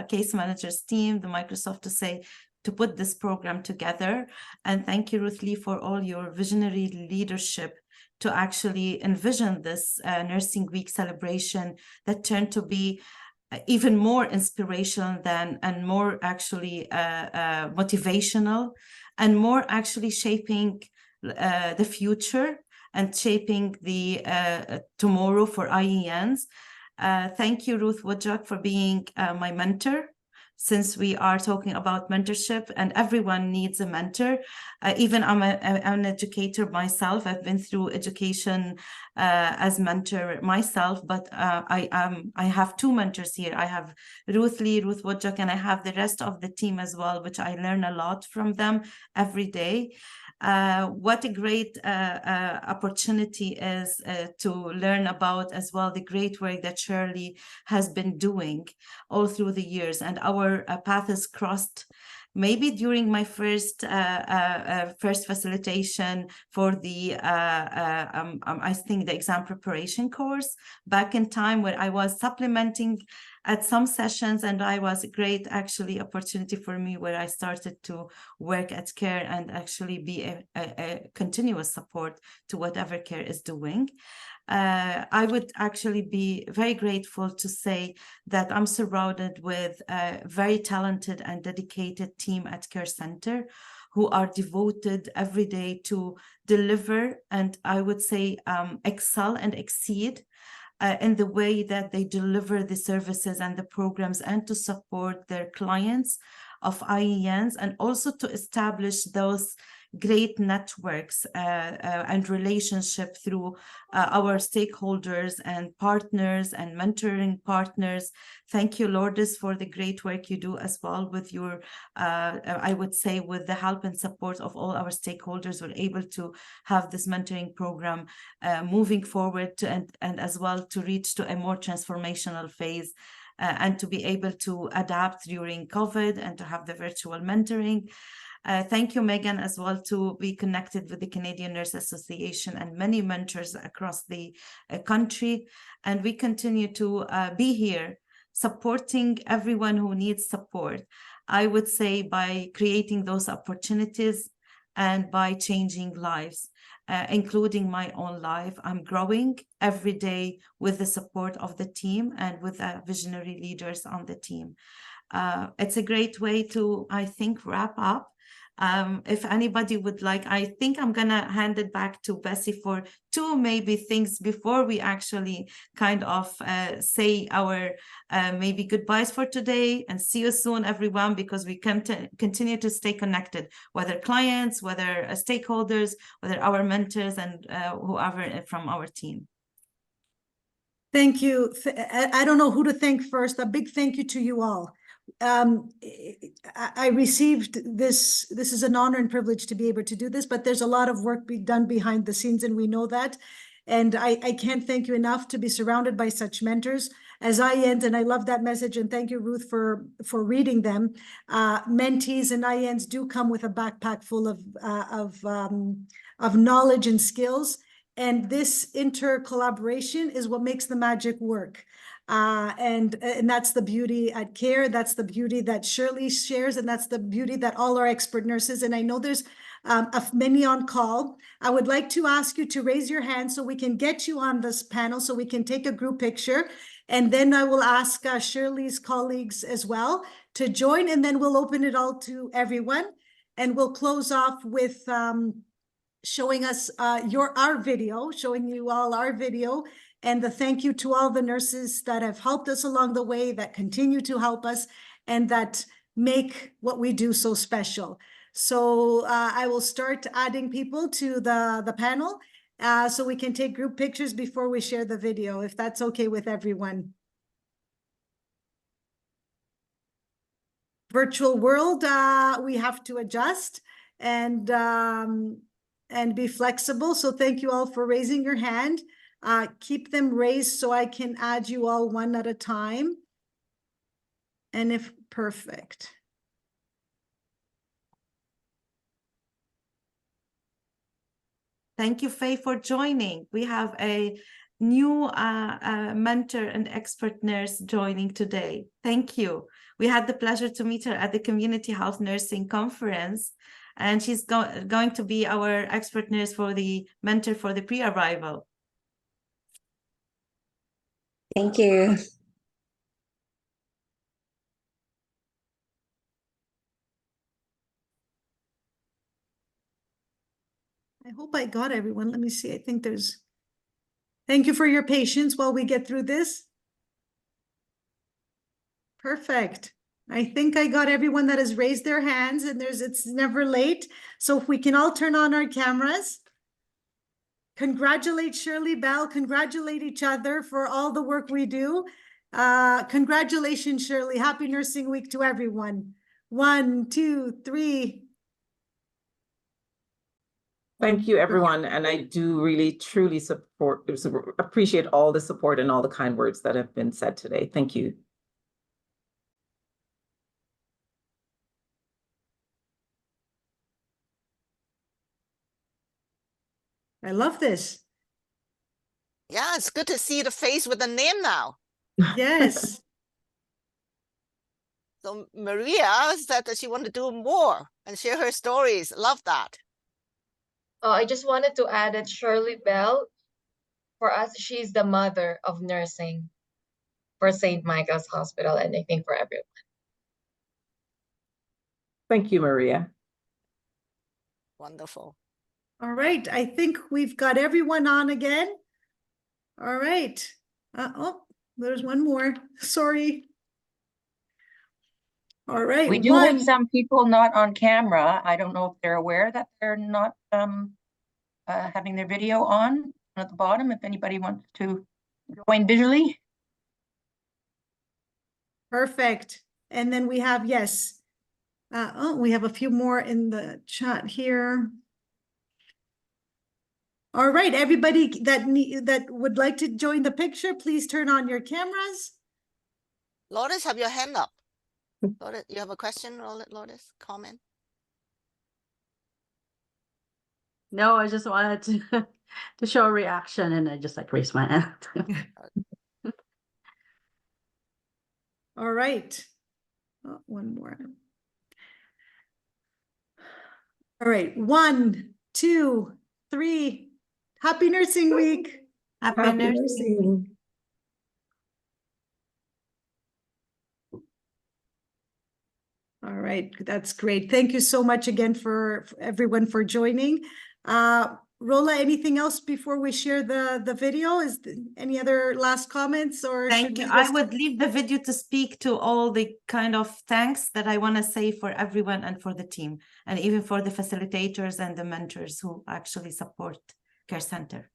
S2: case managers team, the Microsoft, to put this program together. And thank you, Ruth Lee, for all your visionary leadership to actually envision this Nursing Week celebration that turned to be even more inspirational and more actually motivational, and more actually shaping the future and shaping the tomorrow for IENs. Thank you, Ruth Wojcik, for being my mentor. Since we are talking about mentorship, and everyone needs a mentor. Even I'm an educator myself. I've been through education as mentor myself, but I have two mentors here. I have Ruth Lee, Ruth Wojcik, and I have the rest of the team as well, which I learn a lot from them every day. What a great opportunity is to learn about as well the great work that Shirley has been doing all through the years, and our path is crossed maybe during my first facilitation for the I think the exam preparation course back in time, where I was supplementing at some sessions, and I was a great actually opportunity for me where I started to work at CARE and actually be a continuous support to whatever CARE is doing. I would actually be very grateful to say that I'm surrounded with a very talented and dedicated team at CARE Center who are devoted every day to deliver and I would say excel and exceed in the way that they deliver the services and the programs and to support their clients of IENs and also to establish those great networks and relationship through our stakeholders and partners and mentoring partners. Thank you, Lourdes, for the great work you do as well with your, I would say, with the help and support of all our stakeholders, we're able to have this mentoring program moving forward to, and as well to reach to a more transformational phase and to be able to adapt during COVID and to have the virtual mentoring. Thank you, Megan, as well to be connected with the Canadian Nurse Association and many mentors across the country. And we continue to be here supporting everyone who needs support. I would say by creating those opportunities and by changing lives, including my own life. I'm growing every day with the support of the team and with visionary leaders on the team. It's a great way to, I think, wrap up. If anybody would like, I think I'm gonna hand it back to Bessie for two maybe things before we actually kind of say our maybe goodbyes for today and see you soon, everyone, because we can continue to stay connected, whether clients, whether stakeholders, whether our mentors and whoever from our team.
S1: Thank you. I don't know who to thank first. A big thank you to you all. I received this is an honor and privilege to be able to do this, but there's a lot of work being done behind the scenes and we know that. And I can't thank you enough to be surrounded by such mentors as IENs, and I love that message, and thank you, Ruth, for reading them. Mentees and IENs do come with a backpack full of knowledge and skills, and this inter-collaboration is what makes the magic work. And that's the beauty at CARE, that's the beauty that Shirley shares, and that's the beauty that all our expert nurses, and I know there's many on call. I would like to ask you to raise your hand so we can get you on this panel so we can take a group picture, and then I will ask Shirley's colleagues as well to join, and then we'll open it all to everyone, and we'll close off with showing us our video, showing you all our video, and the thank you to all the nurses that have helped us along the way, that continue to help us, and that make what we do so special. So I will start adding people to the panel so we can take group pictures before we share the video, if that's okay with everyone. Virtual world, we have to adjust and be flexible. So thank you all for raising your hand. Keep them raised so I can add you all one at a time. And if perfect.
S2: Thank you, Faye, for joining. We have a new mentor and expert nurse joining today. Thank you. We had the pleasure to meet her at the Community Health Nursing Conference, and she's going to be our expert nurse for the mentor for the pre-arrival.
S10: Thank you.
S1: I hope I got everyone. Let me see. I think there's... Thank you for your patience while we get through this. Perfect. I think I got everyone that has raised their hands, and it's never late. So if we can all turn on our cameras. Congratulate Shirley Bell, congratulate each other for all the work we do. Congratulations, Shirley. Happy Nursing Week to everyone. 1, 2, 3.
S9: Thank you, everyone. And I do really, truly appreciate all the support and all the kind words that have been said today. Thank you.
S1: I love this.
S8: Yeah, it's good to see the face with the name now.
S1: Yes.
S8: So Maria said that she wanted to do more and share her stories. Love that.
S11: I just wanted to add that Shirley Bell, for us, she's the mother of nursing for St. Michael's Hospital, and I think for everyone.
S9: Thank you, Maria.
S8: Wonderful.
S1: All right, I think we've got everyone on again. All right. Oh, there's one more. Sorry. All right.
S12: We do have some people not on camera. I don't know if they're aware that they're not having their video on at the bottom, if anybody wants to join visually.
S1: Perfect. And then we have, yes. We have a few more in the chat here. All right, everybody that would like to join the picture, please turn on your cameras.
S8: Lourdes, have your hand up. Lourdes, you have a question, Lourdes? Comment?
S5: No, I just wanted to show a reaction, and I just like raised my hand.
S1: All right. Oh, one more. All right, 1, 2, 3. Happy Nursing Week.
S2: Happy nursing.
S1: All right, that's great. Thank you so much again for everyone for joining. Rola, anything else before we share the video? Any other last comments or?
S2: Thank you. I would leave the video to speak to all the kind of thanks that I want to say for everyone and for the team, and even for the facilitators and the mentors who actually support Care Center.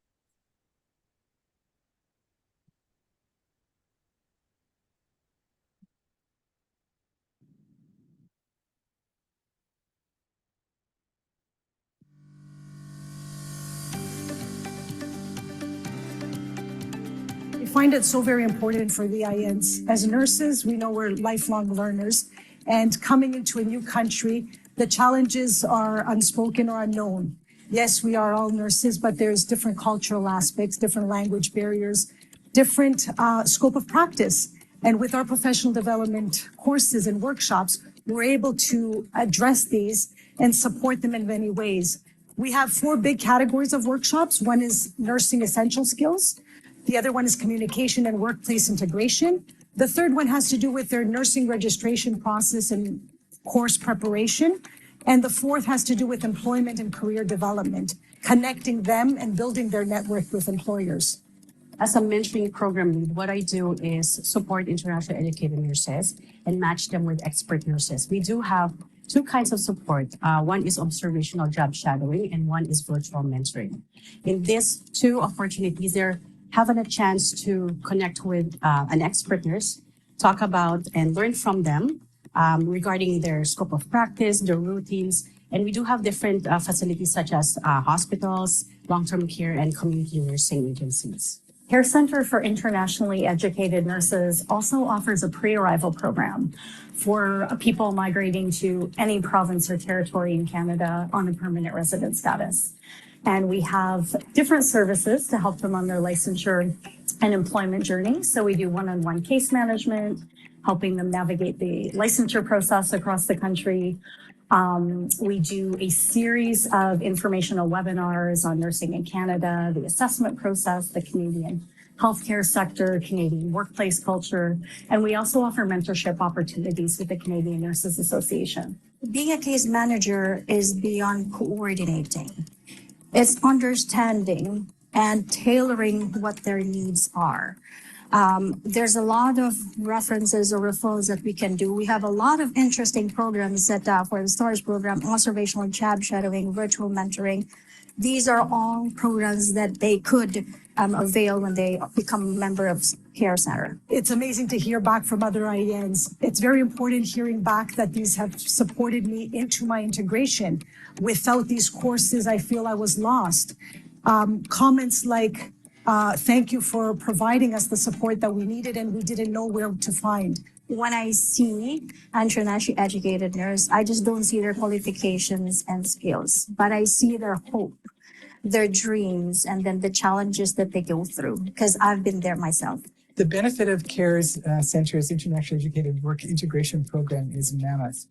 S1: We find it so very important for the INs. As nurses, we know we're lifelong learners, and coming into a new country, the challenges are unspoken or unknown. Yes, we are all nurses, but there's different cultural aspects, different language barriers, different scope of practice. And with our professional development courses and workshops, we're able to address these and support them in many ways. We have 4 big categories of workshops. One is nursing essential skills. The other one is communication and workplace integration. The third one has to do with their nursing registration process and course preparation. And the fourth has to do with employment and career development, connecting them and building their network with employers.
S5: As a mentoring program lead, what I do is support internationally educated nurses and match them with expert nurses. We do have 2 kinds of support. One is observational job shadowing, and one is virtual mentoring. In these 2 opportunities, they're having a chance to connect with an expert nurse, talk about and learn from them regarding their scope of practice, their routines. And we do have different facilities such as hospitals, long-term care, and community nursing agencies.
S13: Care Center for Internationally Educated Nurses also offers a pre-arrival program for people migrating to any province or territory in Canada on a permanent resident status. And we have different services to help them on their licensure and employment journey. So we do one-on-one case management, helping them navigate the licensure process across the country. We do a series of informational webinars on nursing in Canada, the assessment process, the Canadian healthcare sector, Canadian workplace culture, and we also offer mentorship opportunities with the Canadian Nurses Association.
S14: Being a case manager is beyond coordinating. It's understanding and tailoring what their needs are. There's a lot of references or referrals that we can do. We have a lot of interesting programs set up for the STARS program, observational job shadowing, virtual mentoring. These are all programs that they could avail when they become a member of Care Center.
S1: It's amazing to hear back from other INs. It's very important hearing back that these have supported me into my integration. Without these courses, I feel I was lost. Comments like, thank you for providing us the support that we needed and we didn't know where to find.
S14: When I see internationally educated nurse, I just don't see their qualifications and skills, but I see their hope, their dreams, and then the challenges that they go through, because I've been there myself.
S15: The benefit of CARES Center's Internationally Educated Work Integration Program is mammoth.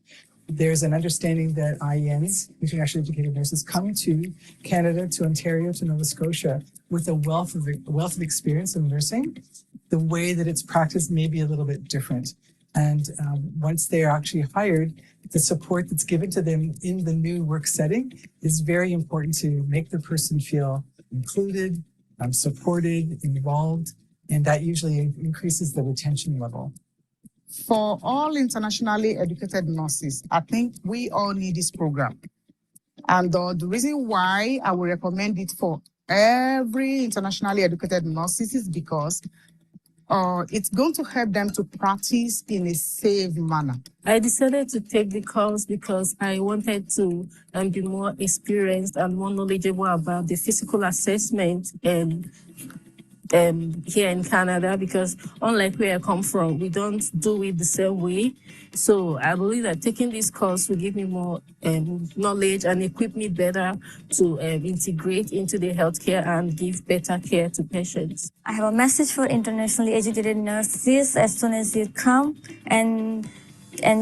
S15: There's an understanding that IENs, Internationally Educated Nurses, come to Canada, to Ontario, to Nova Scotia with a wealth of experience in nursing. The way that it's practiced may be a little bit different. And once they are actually hired, the support that's given to them in the new work setting is very important to make the person feel included, supported, involved, and that usually increases the retention level.
S16: For all internationally educated nurses, I think we all need this program. And the reason why I will recommend it for every internationally educated nurses is because it's going to help them to practice in a safe manner.
S17: I decided to take the course because I wanted to be more experienced and more knowledgeable about the physical assessment and here in Canada, because unlike where I come from, we don't do it the same way. So I believe that taking this course will give me more knowledge and equip me better to integrate into the healthcare and give better care to patients.
S18: I have a message for internationally educated nurses as soon as you come and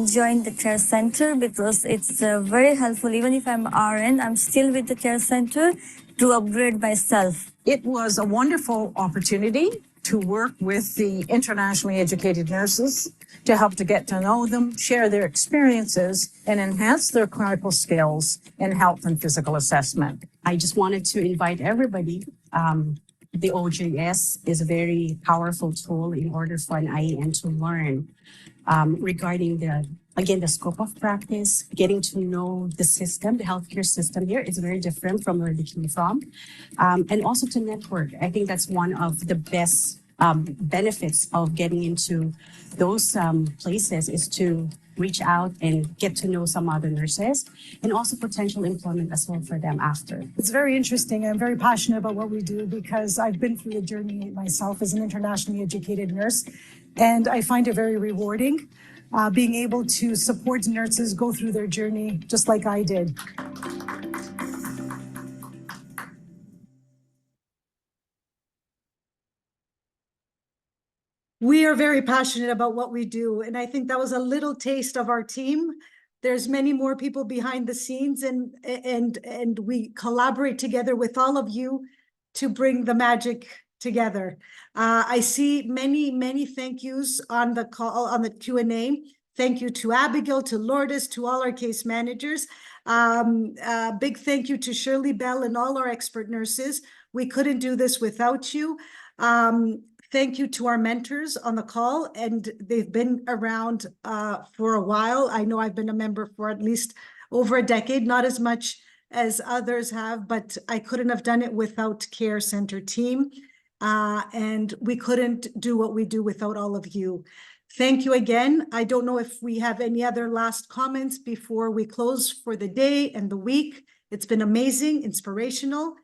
S18: join the care center, because it's very helpful. Even if I'm RN, I'm still with the care center to upgrade myself.
S19: It was a wonderful opportunity to work with the internationally educated nurses to help to get to know them, share their experiences, and enhance their clinical skills in health and physical assessment.
S5: I just wanted to invite everybody. The OJS is a very powerful tool in order for an IEN to learn regarding the scope of practice, getting to know the system, the healthcare system here is very different from where they came from. And also to network. I think that's one of the best benefits of getting into those places is to reach out and get to know some other nurses and also potential employment as well for them after.
S13: It's very interesting. I'm very passionate about what we do because I've been through the journey myself as an internationally educated nurse, and I find it very rewarding being able to support nurses go through their journey just like I did. We are very passionate about what we do, and I think that was a little taste of our team. There's many more people behind the scenes, and we collaborate together with all of you to bring the magic together. I see many thank yous on the call, on the Q&A. Thank you to Abigail, to Lourdes, to all our case managers. Big thank you to Shirley Bell and all our expert nurses. We couldn't do this without you. Thank you to our mentors on the call, and they've been around for a while. I know I've been a member for at least over a decade, not as much as others have, but I couldn't have done it without Care Center team. And we couldn't do what we do without all of you. Thank you again. I don't know if we have any other last comments before we close for the day and the week. It's been amazing, inspirational,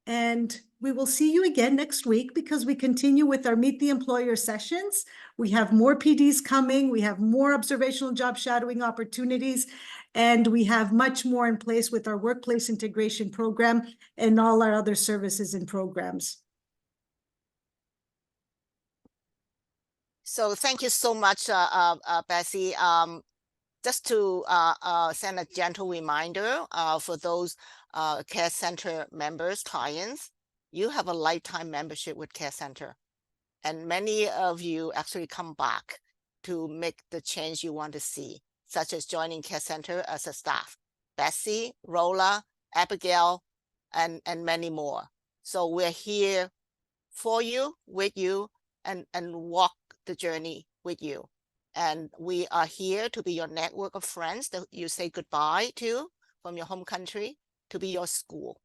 S13: and we will see you again next week because we continue with our Meet the Employer sessions. We have more PDs coming. We have more observational job shadowing opportunities, and we have much more in place with our workplace integration program and all our other services and programs.
S8: So thank you so much, Bessie. Just to send a gentle reminder for those Care Center members, clients, you have a lifetime membership with Care Center. And many of you actually come back to make the change you want to see, such as joining Care Center as a staff. Bessie, Rola, Abigail, and many more. So we're here for you, with you, and walk the journey with you. And we are here to be your network of friends that you say goodbye to from your home country, to be your school,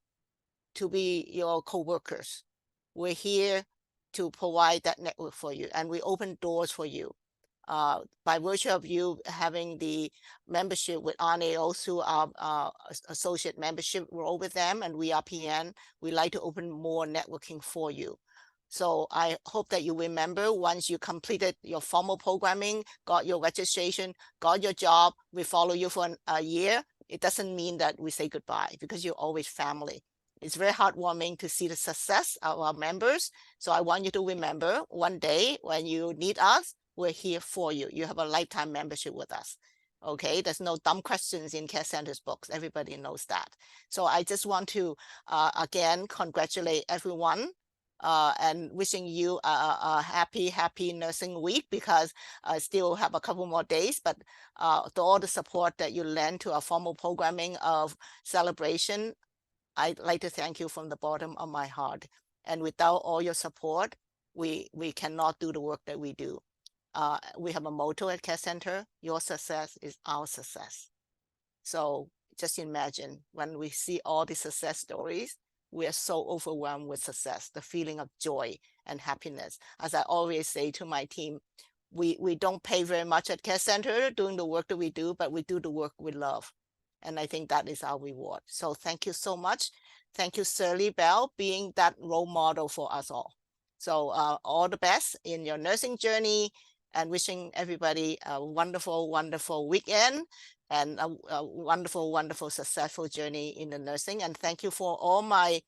S8: to be your co-workers. We're here to provide that network for you, and we open doors for you. By virtue of you having the membership with RNAO through our associate membership role with them, and we are PN, we like to open more networking for you. So I hope that you remember, once you completed your formal programming, got your registration, got your job, we follow you for a year. It doesn't mean that we say goodbye, because you're always family. It's very heartwarming to see the success of our members. So I want you to remember, one day when you need us, we're here for you. You have a lifetime membership with us. Okay, there's no dumb questions in Care Center's books. Everybody knows that. So I just want to, again, congratulate everyone and wishing you a happy nursing week, because I still have a couple more days, but to all the support that you lend to our formal programming of celebration, I'd like to thank you from the bottom of my heart. And without all your support, we cannot do the work that we do. We have a motto at Care Center: your success is our success. So just imagine when we see all the success stories, we are so overwhelmed with success, the feeling of joy and happiness. As I always say to my team, we don't pay very much at Care Center doing the work that we do, but we do the work we love. And I think that is our reward. So thank you so much. Thank you, Shirley Bell, being that role model for us all. So all the best in your nursing journey, and wishing everybody a wonderful, wonderful weekend and a wonderful, wonderful, successful journey in the nursing. And thank you for all my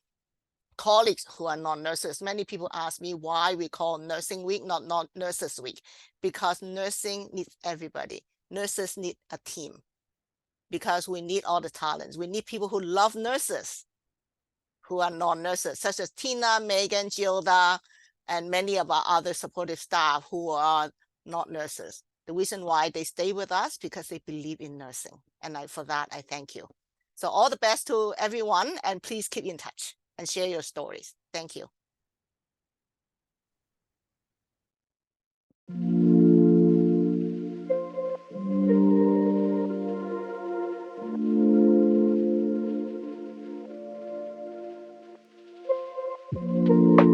S8: colleagues who are non-nurses. Many people ask me why we call Nursing Week not Nurses Week, because nursing needs everybody. Nurses need a team, because we need all the talents. We need people who love nurses, who are non-nurses, such as Tina, Megan, Gilda, and many of our other supportive staff who are not nurses. The reason why they stay with us, because they believe in nursing. And for that, I thank you. So all the best to everyone, and please keep in touch and share your stories. Thank you.
S10: Thank you.